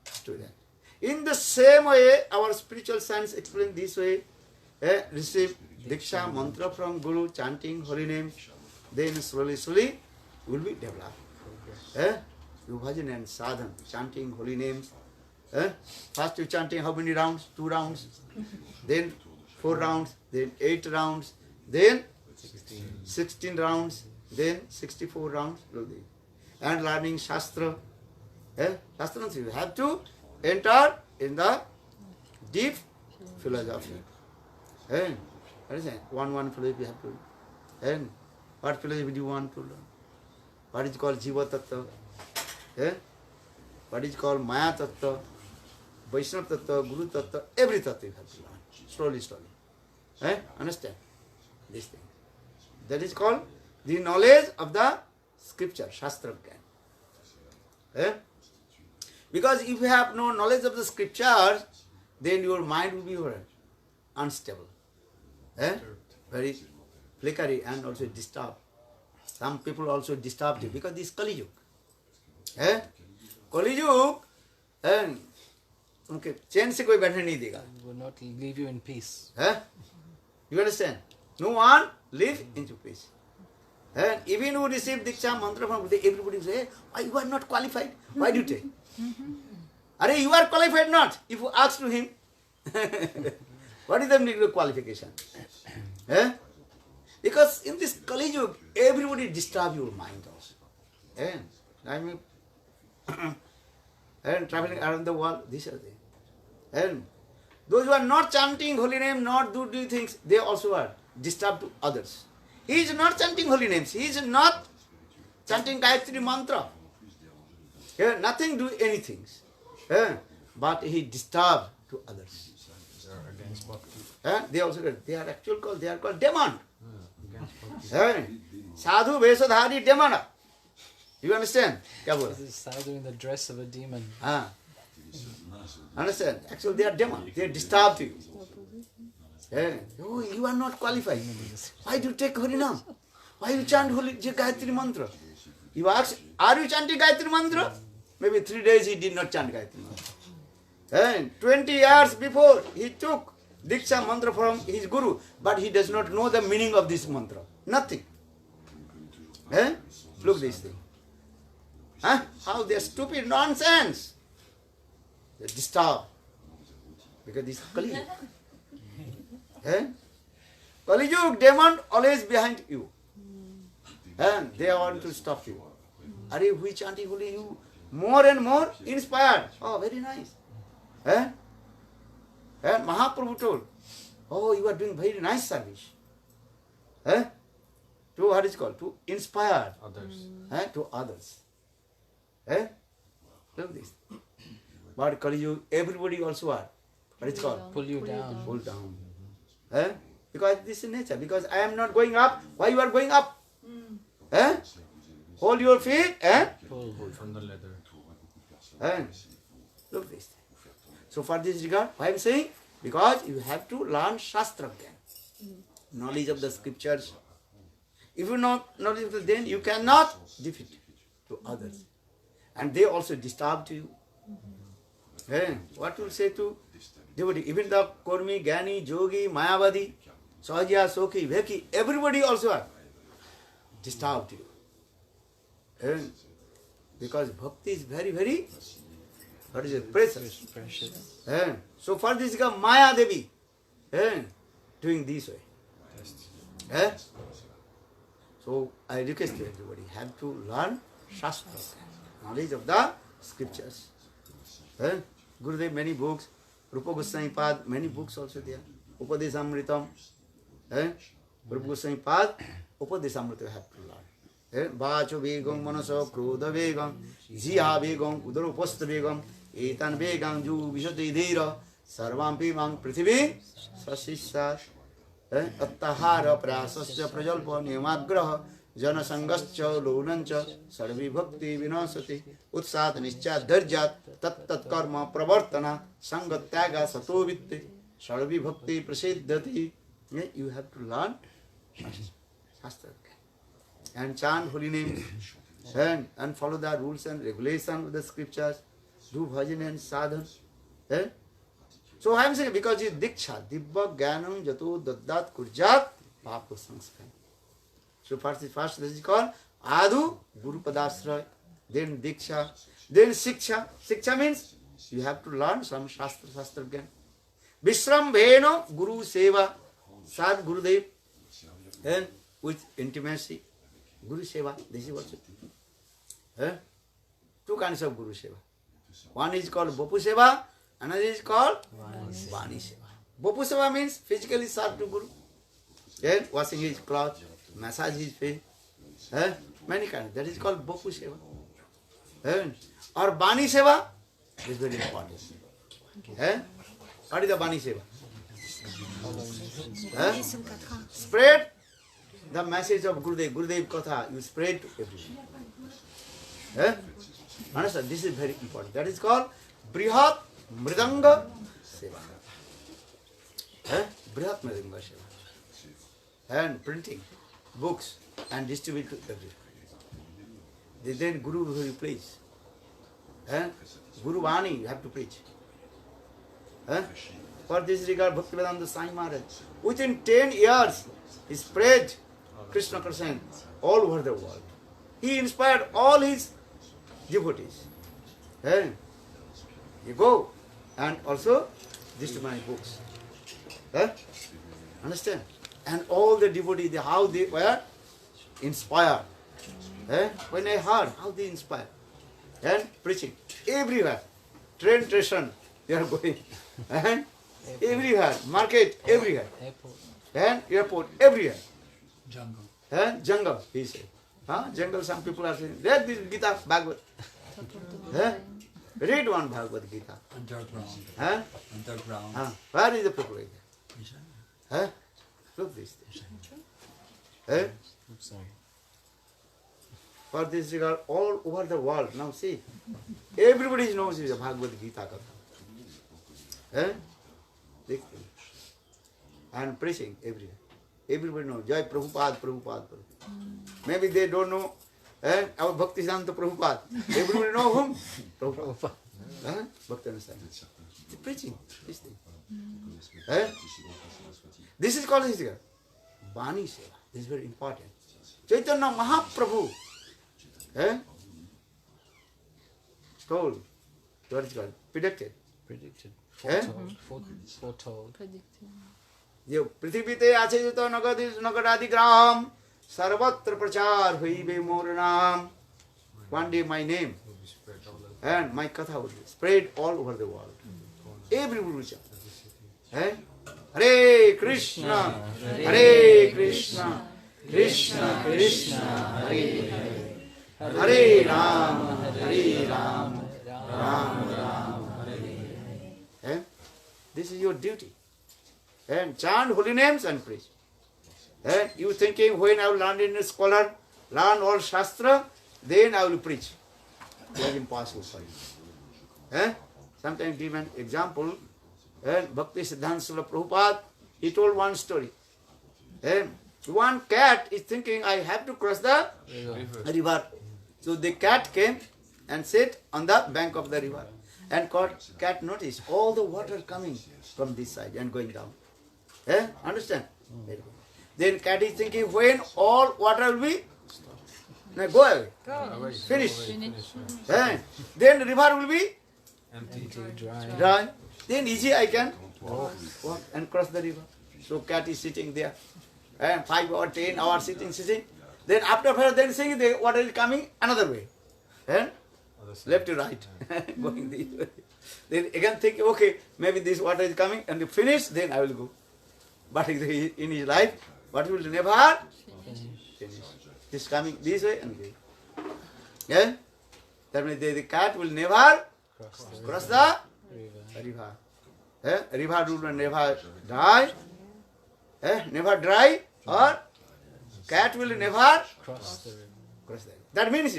student. In the same way, our spiritual science explains this way. Receive Diksha mantra from Guru, chanting holy names, then slowly will be developed. Vibhajan and sadhan, chanting holy names. First you chanting how many rounds? 2 rounds. Then 4 rounds. Then 8 rounds. Then 16 rounds. Then 64 rounds. And learning Shastra. Shastra, you have to enter in the deep philosophy. Understand? One philosophy you have to learn. What philosophy do you want to learn? What is called Jiva Tattva? What is called Maya Tattva? Vaishnava Tattva, Guru Tattva, every Tattva you have to learn. Slowly. Understand? This thing. That is called the knowledge of the scripture, Shastra Gyan. Because if you have no knowledge of the scriptures, then your mind will be unstable. Very flickery and also disturbed. Some people also disturbed it because this is Kali Yuga. Kali Yuga, and उनके चैन से कोई बैठने नहीं देगा. Will not leave you in peace. You understand? No one live into peace. And even who receive Diksha mantra from Buddha, everybody say, why you are not qualified? Why do you take? Are you are qualified not? If you ask to him, what is the qualification? Because in this Kali Yuga, everybody disturb your mind also. I mean, and traveling around the world, these are things. And those who are not chanting holy name, not do things, they also are disturbed to others. He is not chanting holy names. He is not chanting Gayatri mantra. Nothing do anything. But he disturbed to others. They also they are actual called, they are called demon. Sadhu Vesadhari demona. You understand? This is sadhu in the dress of a demon. Understand? Actually, they are demons. They disturb you. Oh, you are not qualified. Why do you take Harinam? Why you chant holy Gayatri mantra? You ask, are you chanting Gayatri mantra? Maybe 3 days he did not chant Gayatri mantra. And 20 years before, he took Diksha mantra from his guru, but he does not know the meaning of this mantra. Nothing. Look this thing. How they are stupid nonsense. They disturb. Because this is Kali Yuga. Kali Yuga, demon always behind you. And they want to stop you. Are you which auntie holy you? More and more inspired. Oh, very nice. And Mahaprabhu told, oh, you are doing very nice service. To what is called? To inspire Others. to others. Look this. But Kali Yuga, everybody also are. What is called? Pull you down. Pull down. Because this is nature. Because I am not going up. Why you are going up? Hold your feet and Pull from the leather. look this. So for this regard, why I am saying? Because you have to learn Shastra again. Knowledge of the scriptures. If you not knowledge of the, then you cannot defeat to others. And they also disturb you. What will say to devotee? Even the Kormi, Gyani, Jogi, Mayavadi, Sahajya, Sokhi, Veki, everybody also are disturbed you. Because bhakti is very, very, what is it, precious. Precious. So for this Maya Devi doing this way. So I request you everybody have to learn Shastra, knowledge of the scriptures. Gurudev, many books. Rupa Goswami Pad, many books also there. Upadesamritam. Rupa Goswami Pad, Upadesamritam you have to learn. Vacho Vegam, Manaso, Krodha Vegam, Jiha Vegam, Udarupasta Vegam, Etan Vegam, Ju Vishati Dhira, Sarvampi Mang Prithivi, Sasisha, Attahara Prasasya Prajalpa Niyamagraha, Jana Sangascha, Lunancha, Sarvi Bhakti Vinasati, Utsat Nischa Dharjat, Tat Tat Karma Pravartana, Sangatyaga Sato Vitti, Sarvi Bhakti Prasiddhati. You have to learn Shastra and chant holy names and follow the rules and regulations of the scriptures, do bhajan and sadhan. So I am saying because it's Diksha, Dibba Gyanam Jato Daddat Kurjat Papa Sanskar. So first this is called Adu Guru Padasraya, then Diksha, then Siksha. Siksha means you have to learn some Shastra again. Vishram Bheno Guru Seva, Sad Gurudev, and with intimacy. Guru Seva, this is what it. Two kinds of Guru Seva. One is called Bapu Seva, another is called Vani Seva. Bapu Seva means physically serve to Guru. Then washing his clothes, massage his face. Many kinds. That is called Bapu Seva. Or Vani Seva is very important. What is the Vani Seva? Spread the message of Gurudev, Gurudev Katha, you spread to everyone. Understand? This is very important. That is called Brihat Mridanga Seva. Brihat Mridanga Seva. And printing books and distribute to everyone. Then Guru will preach. Guru Vani, you have to preach. For this regard, Bhaktivedanta Swami Maharaj, within 10 years, he spread Krishna consciousness all over the world. He inspired all his devotees. You go and also distribute books. Understand? And all the devotees, how they were inspired. When I heard how they inspired. And preaching everywhere. Train station, they are going. And everywhere, market, everywhere. Airport. And airport, everywhere. Jungle. Jungle, he said. Jungle, some people are saying, read this Gita, Bhagavad. Read one Bhagavad Gita. Underground. Underground. Where is the people like that? Look this thing. Oops, sorry. For this regard, all over the world, now see, everybody knows the Bhagavad Gita Katha. And preaching everywhere. Everybody knows. Jai Prabhupada, Prabhupada, Prabhupada. Maybe they don't know our Bhaktisiddhanta Prabhupada. Everybody know whom? Prabhupada. Bhaktisiddhanta. The preaching, this thing. Eh? This is called Seva. Bani Seva. This is very important. Chaitanya Mahaprabhu told, what is called? Predicted. Predicted. Eh? Foretold. Prédicté. जो पृथ्वी ते आछे जो नगदादि ग्राम सर्वत्र प्रचार होइबे मोर नाम. One day my name and my katha will be spread all over the world. Every Guruja. Eh? Hare Krishna, Hare Krishna, Krishna Krishna, Hare Hare, Hare Ram, Hare Ram, Ram Ram, Hare Hare. Eh? This is your duty. And chant holy names and preach. And you thinking when I will learn in a scholar, learn all Shastra, then I will preach. It is impossible for you. Eh? Sometimes give an example. Bhakti Siddhanta Srila Prabhupada, he told one story. One cat is thinking, I have to cross the river. So the cat came and sat on the bank of the river. And cat noticed all the water coming from this side and going down. Understand? Very good. Then cat is thinking, when all water will be, now go away. Finish. Then river will be Empty, dry. Then easy I can walk and cross the river. So cat is sitting there. And 5 or 10 hours sitting. Then after then seeing the water is coming another way. Left to right. Going this way. Then again think, okay, maybe this water is coming and finish, then I will go. But in his life, what will never finish. This coming this way and this way. That means the cat will never cross the river. River will never die. Never dry, or cat will never cross the river. cross the river. That means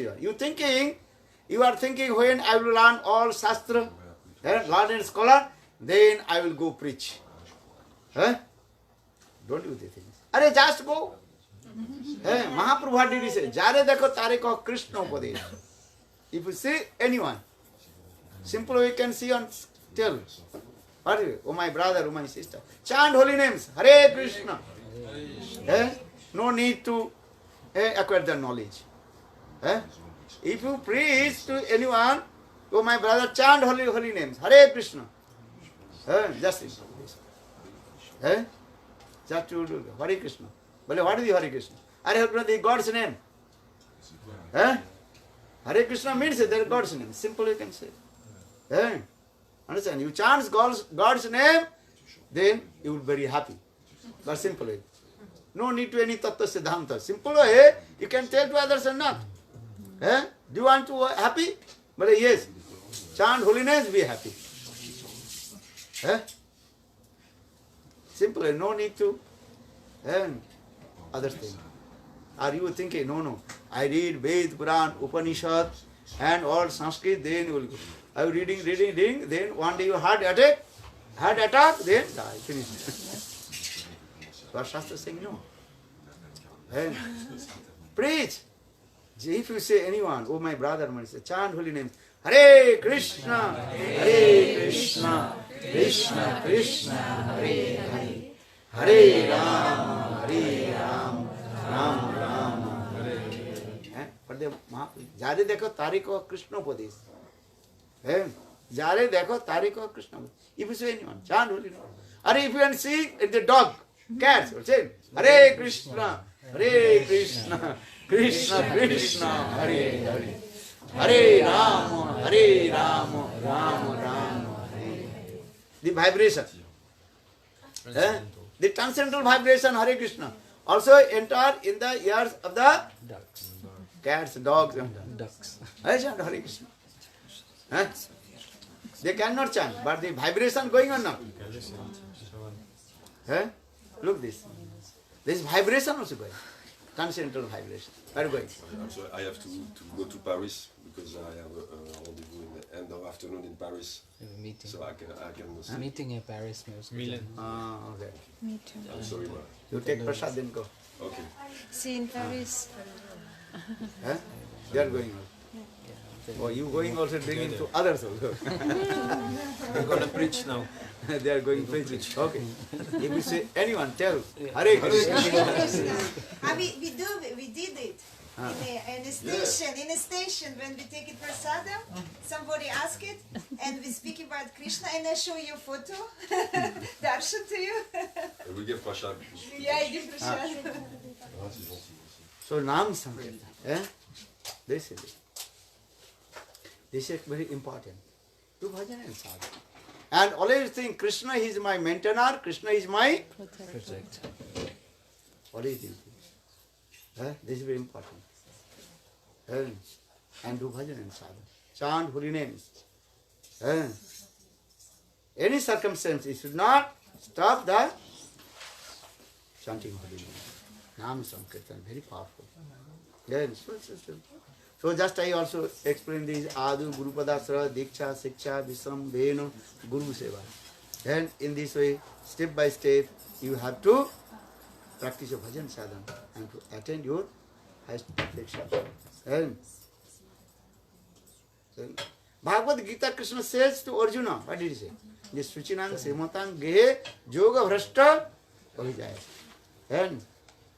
you are thinking when I will learn all Shastra, learn and scholar, then I will go preach. Don't do the things. Are just go. Mahaprabhu what did he say? Jare dekho tare ko Krishna upadesh. If you see anyone, simply we can see on tell. What is it? Oh my brother, oh my sister. Chant holy names. Hare Krishna. No need to acquire the knowledge. If you preach to anyone, oh my brother, chant holy names. Hare Krishna. Just this. Just to do Hare Krishna. But what is the Hare Krishna? Hare Krishna is God's name. Hare Krishna means that is God's name. Simple you can say. Understand? You chant God's name, then you will be very happy. But simple way. No need to any tattva siddhanta. Simple way, you can tell to others or not. Do you want to be happy? But yes, chant holiness, be happy. Simple way, no need to other thing. Are you thinking, no, I read Ved, Puran, Upanishad and all Sanskrit, then you will go. I am reading, then one day you heart attack, then die, finish. But Shastra is saying no. Preach. If you say anyone, oh my brother, my sister, chant holy names. Hare Krishna, Hare Krishna, Krishna Krishna, Hare Hare, Hare Ram, Hare Ram, Ram Ram, Hare Hare. But the Jare dekho tariko Krishna upadesh. Jare dekho tariko Krishna upadesh. If you say anyone, chant holy names. Or if you can see the dog, cats, say Hare Krishna, Hare Krishna, Krishna Krishna, Hare Hare, Hare Ram, Ram Ram, Hare. The vibration, the transcendental vibration, Hare Krishna, also enter in the ears of the cats, dogs, and Ducks. I chant Hare Krishna. They cannot chant, but the vibration going on now. Look this. This vibration also going. Transcendental vibration. Where are you going? I'm sorry, I have to go to Paris because I have a rendezvous in the end of afternoon in Paris. We have a meeting. So I can Meeting in Paris, Milan. Okay. Me too. I'm sorry, ma. You take prasad then go. Okay. See in Paris. They are going. Oh, you going also bringing to others also. We're going to preach now. They are going preaching. Okay. If you say anyone, tell Hare Krishna. We did it. In a station, when we take it prasadam, somebody ask it, and we speak about Krishna, and I show you a photo, darshan to you. Et vous give prashad. Yeah, I give prasad. Ah, c'est gentil. So Nam Sankirtan. This is it. This is very important. Do bhajan and sadhana. And always think Krishna is my maintainer, Krishna is my Protect. always think. This is very important. And do bhajan and sadhana. Chant holy names. Any circumstance, you should not stop the chanting holy names. Nam Sankirtan, very powerful. So just I also explain this Adu, Guru Padasra, Diksha, Siksha, Visram, Venu, Guru Seva. And in this way, step by step, you have to practice your bhajan sadhana and to attain your highest perfection. And Bhagavad Gita, Krishna says to Arjuna, what did he say? This Suchinang Srimotang Gehe Yoga Vrashta Avijaya. And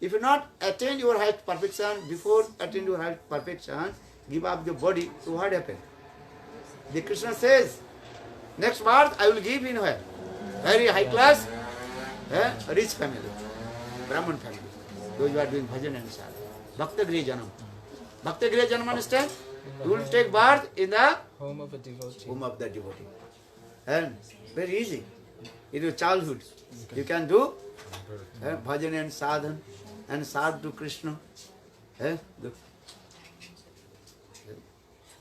if you not attain your highest perfection, before attain your highest perfection, give up the body, so what happened? The Krishna says, next birth I will give in where? Very high class, rich family, Brahman family. Those who are doing bhajan and sadhana. Bhakta Griha Janam. Bhakta Griha Janam, understand? You will take birth in the Home of a devotee. home of the devotee. And very easy. In your childhood, you can do bhajan and sadhana. And sadhu to Krishna.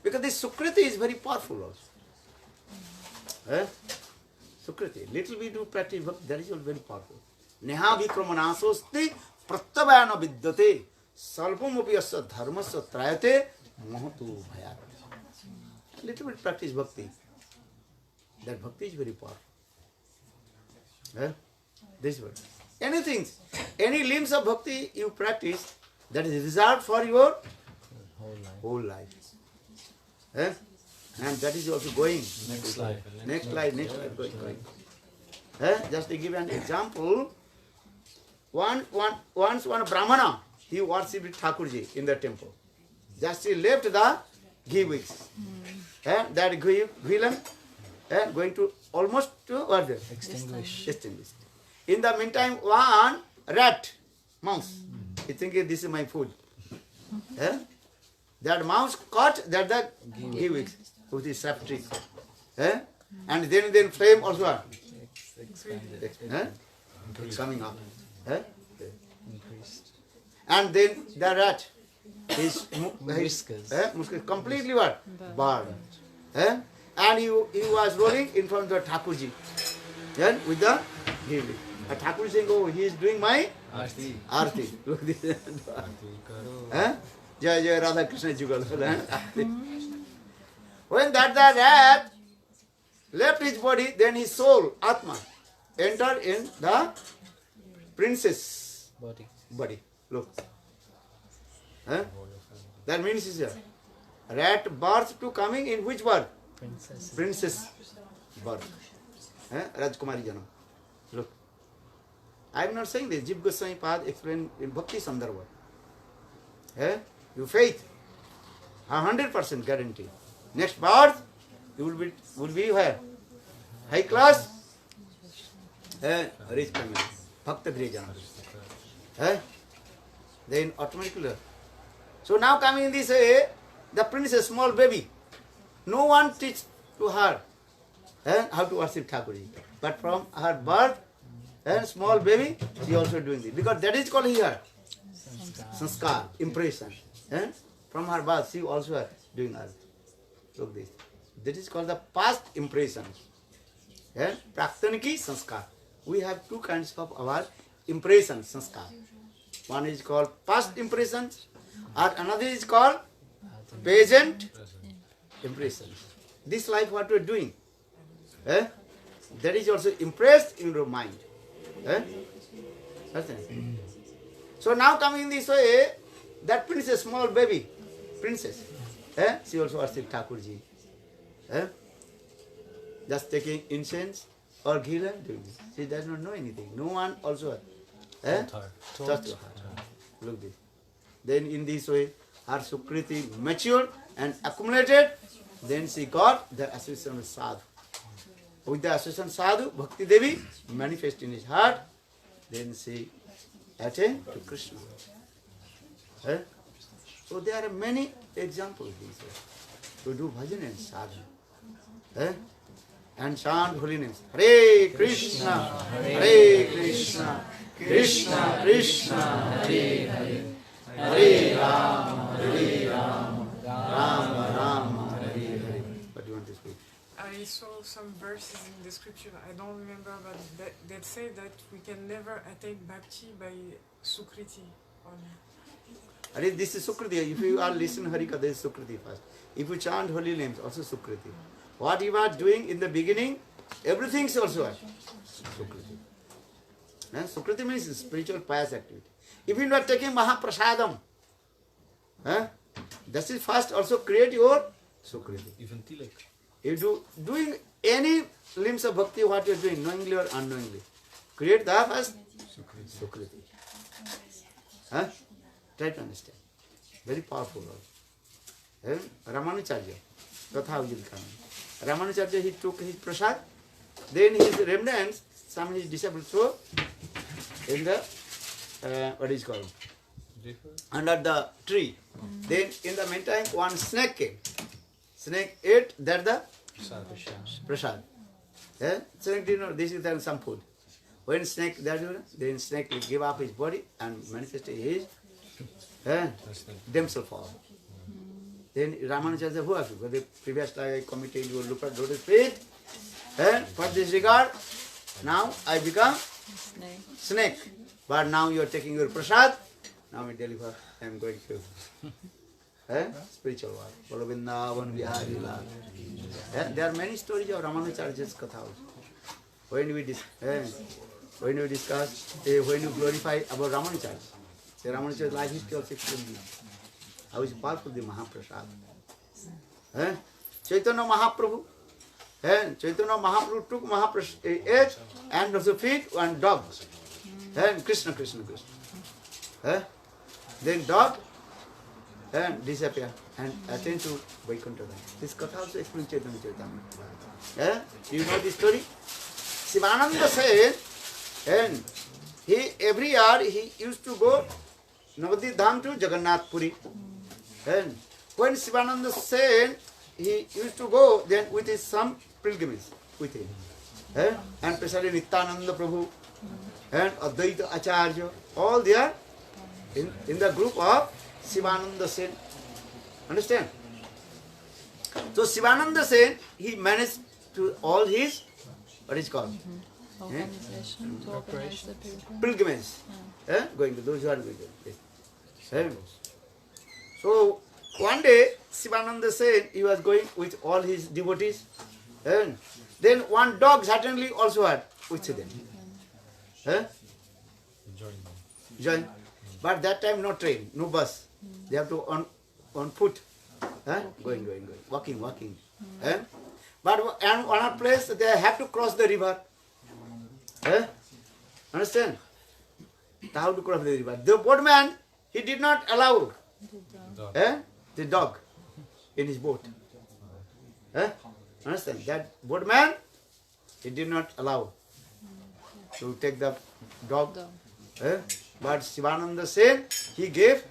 Because this Sukriti is very powerful also. Sukriti. Little we do practice, but that is all very powerful. Neha vikramanasosti pratyavayana vidyate salpam api asya dharmasya trayate mahatu bhayat. Little bit practice bhakti. That bhakti is very powerful. This word. Anything, any limbs of bhakti you practice, that is reserved for your whole life. And that is also going. Next life. Next life, going. Just to give an example, once one Brahmana, he worshipped Thakurji in the temple. Just he left the ghee wicks. That ghee lamp going to almost to what? Extinguish. In the meantime, one rat, mouse, he thinking this is my food. That mouse caught that the ghee wicks with his sap tree. And then flame also Expanded. it's coming up. Increased. And then the rat, his Whiskers. whiskers completely what? Burned. And he was rolling in front of the Thakurji with the ghee wick. And Thakur is saying, oh, he is doing my Aarti. arti. Look this. Jai Jai Radha Krishna Jugal. When that the rat left his body, then his soul, Atma, entered in the princess body. Look. That means is rat birth to coming in which birth? Princess birth. Rajkumari Janam. Look. I am not saying this. Jiva Goswami Pad explained in Bhakti Sandarbha. You faith, 100% guarantee. Next birth, you will be where? High class, rich family, Bhakta Griha Janam. Then automatically. So now coming in this way, the princess, small baby, no one teach to her how to worship Thakurji. But from her birth, small baby, she also doing this. Because that is called here sanskar, impression. From her birth, she also doing her. Look this. That is called the past impression. Praktaniki sanskar. We have two kinds of our impression, sanskar. One is called past impressions, or another is called present impressions. This life what we are doing, that is also impressed in your mind. So now coming this way, that princess, small baby, princess, She also worships Thakurji. Just taking incense or ghee and doing it. She does not know anything. No one also. Touched her. Look this. Then in this way, her Sukriti matured and accumulated. Then she got the association of sadhu. With the association sadhu, Bhakti Devi manifest in his heart. Then she attained to Krishna. So there are many examples these way. To do bhajan and sadhana. And chant holy names. Hare Krishna, Hare Krishna, Krishna Krishna, Hare Hare, Hare Rama, Rama Rama, Hare Hare. What do you want to speak? I saw some verses in the scripture, I don't remember, but that say that we can never attain bhakti by Sukriti only. This is Sukriti. If you are listening Harikatha, this is Sukriti first. If you chant holy names, also Sukriti. What you are doing in the beginning, everything is also Sukriti. Sukriti means spiritual pious activity. If you are not taking Mahaprasadam, this is first also create your Sukriti. Even tilak. If you doing any limbs of bhakti, what you are doing, knowingly or unknowingly, create the first Sukriti. Try to understand. Very powerful. Ramanujarya, Katha will come. Ramanujarya, he took his prasad, then his remnants, some of his disciples threw in the, what is called, under the tree. Then in the meantime, one snake came. Snake ate, that the prasad. Snake did not, this is then some food. When snake, then snake will give up his body and manifest his themselves form. Then Ramanuja said, who are you? But the previous time I committed your look at lotus feet. And for this regard, now I become snake. But now you are taking your prasad. Now I deliver, I am going to spiritual world. Balavindavan Vihari Lal. There are many stories of Ramanujacharya's Katha also. When we discuss, when you glorify about Ramanujacharya, the Ramanujacharya's life history also explained. How is powerful the Mahaprasad. Chaitanya Mahaprabhu. Chaitanya Mahaprabhu took Mahaprasad, ate and also feed one dog. Krishna. Then dog disappear and attend to Vaikuntha. This Katha also explains Chaitanya Chaitanya. Do you know this story? Sivananda said, and he every year he used to go Navadvip Dham to Jagannath Puri. And when Sivananda said he used to go then with his some pilgrimage with him. And especially Nityananda Prabhu and Advaita Acharya, all they are in the group of Sivananda Sen. Understand? So Sivananda Sen, he managed to all his, what is called? Organization to organize the Pilgrimage. Going to those who are going to. So one day Sivananda said he was going with all his devotees. And then one dog certainly also had with them. Join. But that time no train, no bus. They have to on foot. Going. Walking. But and one place they have to cross the river. Understand? How to cross the river. The boatman, he did not allow the dog in his boat. Understand? That boatman, he did not allow to take the dog. But Sivananda said he gave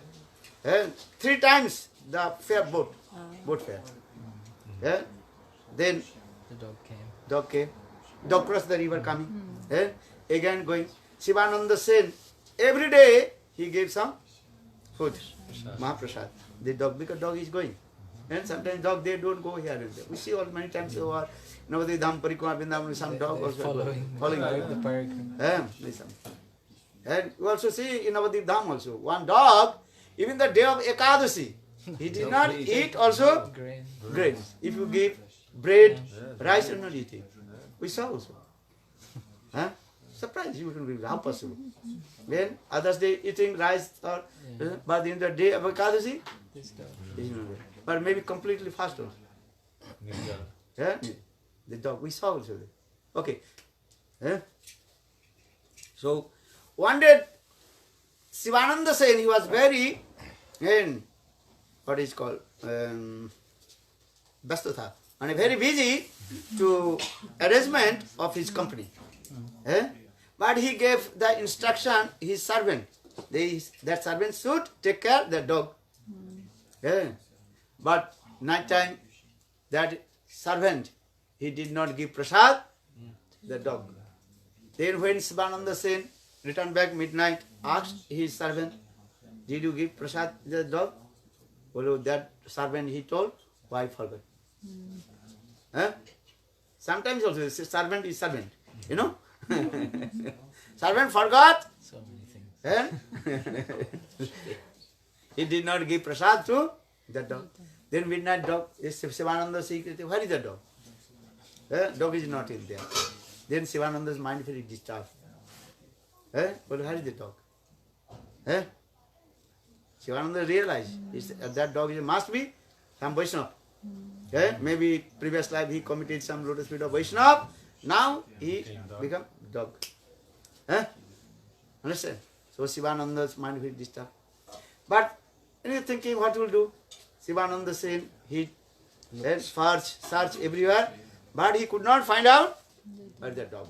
3 times the fare boat fare. Then The dog came. Dog crossed the river coming. Again going. Sivananda said every day he gave some food, Mahaprasad. The dog, because dog is going. And sometimes dog, they don't go here and there. We see all many times over Navadvip Dham Parikrama Vrindavan, some dog also following the paragraph. listen. And you also see in Navadvip Dham also, one dog, even the day of Ekadashi, he did not eat also grains. If you give bread, rice, and not eating. We saw also. Surprise, you can be how possible. Then others day eating rice, or but in the day of Ekadashi, This dog. he is not there. but maybe completely fast also. Ninja. Yeah? The dog, we saw also. Okay. Yeah? So, one day, Sivananda Sen, he was very, what is called, Bastata, and very busy to arrangement of his company. But he gave the instruction, his servant, that servant should take care of the dog. But night time, that servant, he did not give prasad, the dog. Then when Sivananda Sen returned back midnight, asked his servant, did you give prasad to the dog? Well, that servant, he told, why forgot? Sometimes also, servant is servant, you know. Servant forgot. So many things. He did not give prasad to the dog. Then midnight dog, Sivananda secret, where is the dog? Dog is not in there. Then Sivananda's mind very disturbed. But where is the dog? Sivananda realized that dog must be some Vaishnava. Maybe previous life he committed some lotus feet of Vaishnava. Now he become dog. Understand? So Sivananda's mind very disturbed. But he is thinking what will do? Sivananda Sen, he search everywhere, but he could not find out where the dog.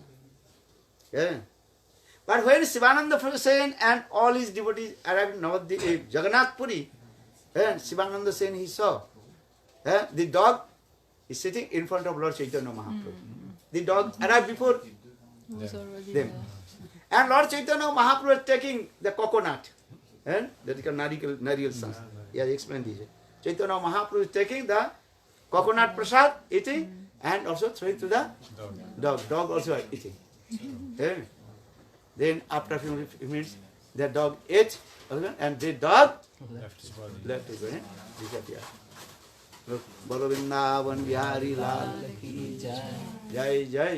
But when Sivananda Sen and all his devotees arrived in Jagannath Puri, Sivananda Sen, he saw the dog is sitting in front of Lord Chaitanya Mahaprabhu. The dog arrived before Was already them. there. And Lord Chaitanya Mahaprabhu was taking the coconut. That is called Nariyal Sans. He has explained this. Chaitanya Mahaprabhu is taking the coconut prasad, eating, and also throwing to the dog. Dog also eating. Then after a few minutes, the dog ate, and the dog Left his body. left his body, disappeared. Look, Bolo Vrindavan Bihari Lal ki Jai Jai.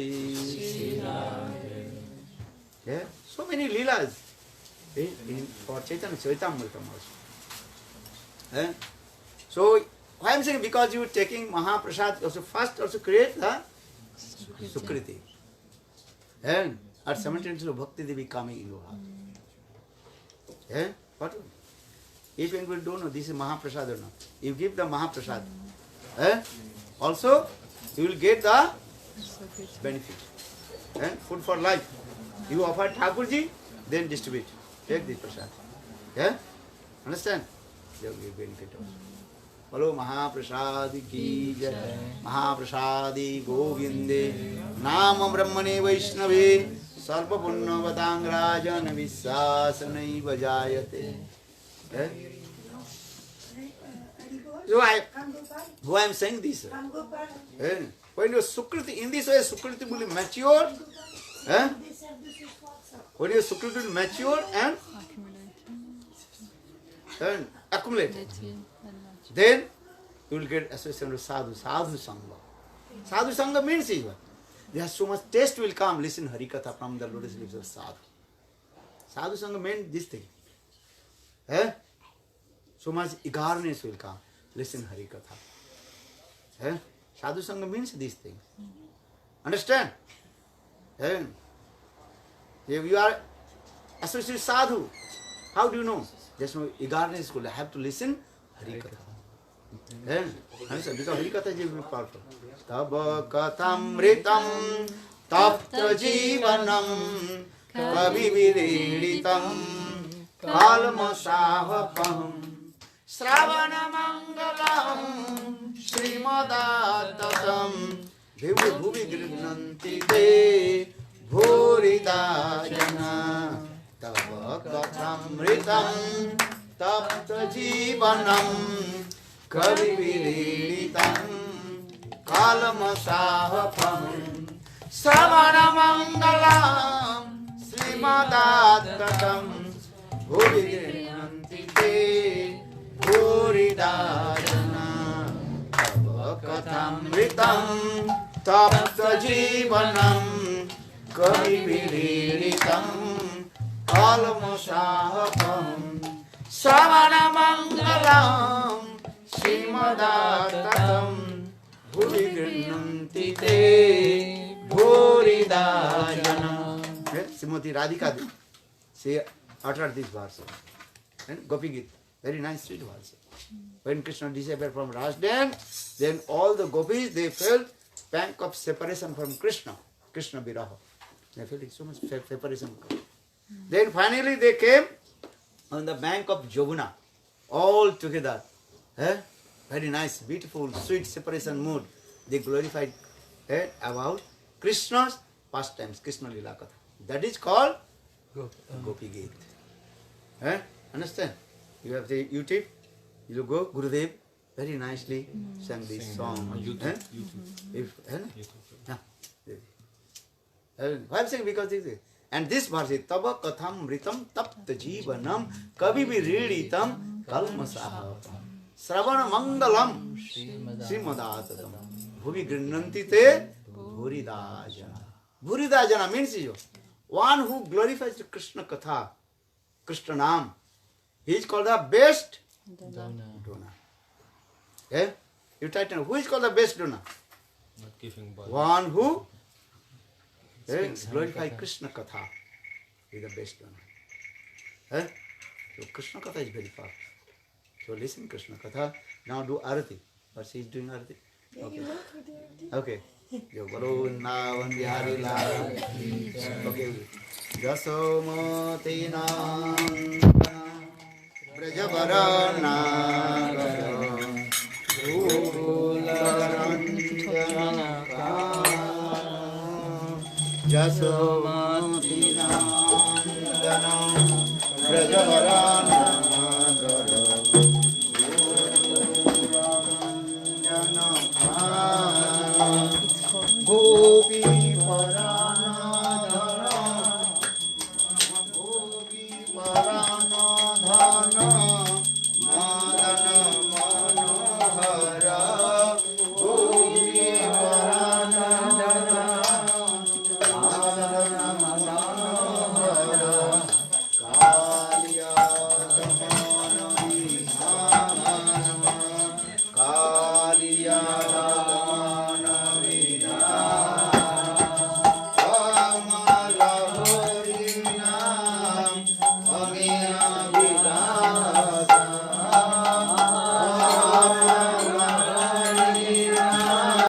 Yeah, so many leelas for Chaitanya Charitamrita also. So, why I am saying, because you are taking Mahaprasad, also first also create the Sukriti. And at simultaneously Bhakti Devi coming in your heart. What? If anybody don't know this is Mahaprasad or not, you give the Mahaprasad. Also, you will get the benefit. Food for life. You offer Thakurji, then distribute. Take this prasad. Understand? They will give benefit also. Hello Mahaprasadi ki jai, Mahaprasadi Govinde, Nama Brahmane Vaishnave, Sarva Punna Vatangrajan Vissasanai Vajayate. So why I am saying this? When your Sukriti, in this way Sukriti will be mature, when your Sukriti will mature and accumulate, then you will get association with sadhu, sadhu sangha. Sadhu sangha means what? There is so much taste will come, listen Harikatha from the lotus lips of sadhu. Sadhu sangha means this thing. So much eagerness will come, listen Harikatha. Sadhu sangha means these things. Understand? If you are associated with sadhu, how do you know? There's no eagerness will have to listen Harikatha. Understand? Because Harikatha is very powerful. Tava kathamritam tapta jivanam kavi vireditam kalmasahapam Sravana mangalam Srimadattatam Bhivu bhuvi grinanti te bhurida jana Tava kathamritam tapta jivanam kavi vireditam kalmasahapam Sravana mangalam Srimadattatam bhuvi grinanti te Puridajana Tava kathamritam tapta jivanam kavi vireditam kalmasahapam Sravana mangalam Srimad ततं भुवि गृह्णन्ति ते भूरिदा जना. Srimati Radhika, she uttered this verse. And Gopi Gita, very nice sweet verse. When Krishna disappeared from Rajdan, then all the gopis, they felt pang of separation from Krishna. Krishna Viraha. They felt so much separation. Then finally they came on the bank of Jomuna, all together. Very nice, beautiful, sweet separation mood. They glorified about Krishna's pastimes, Krishna Lila Katha. That is called Gopi Gita. Understand? You have the YouTube, you go, Gurudev very nicely sang this song. Why I'm saying? Because this is, and this verse is Tava Katham Ritam Tapta Jivanam Kavi Viriditam Kalmasaham Sravana Mangalam Srimadatam Bhuvi Grinnanti Te Bhuridajana. Bhuridajana means one who glorifies the Krishna Katha, Krishna Nam. He is called the best donor. You tighten. Who is called the best donor? Not giving body. One who glorifies Krishna Katha is the best donor. So Krishna Katha is very fast. So listen Krishna Katha. Now do Arati. But she is doing Arati. Okay. Okay. Yo Guru Navan Bihari Lal. Okay. Jasomati Nandana Brajavarana Jasomati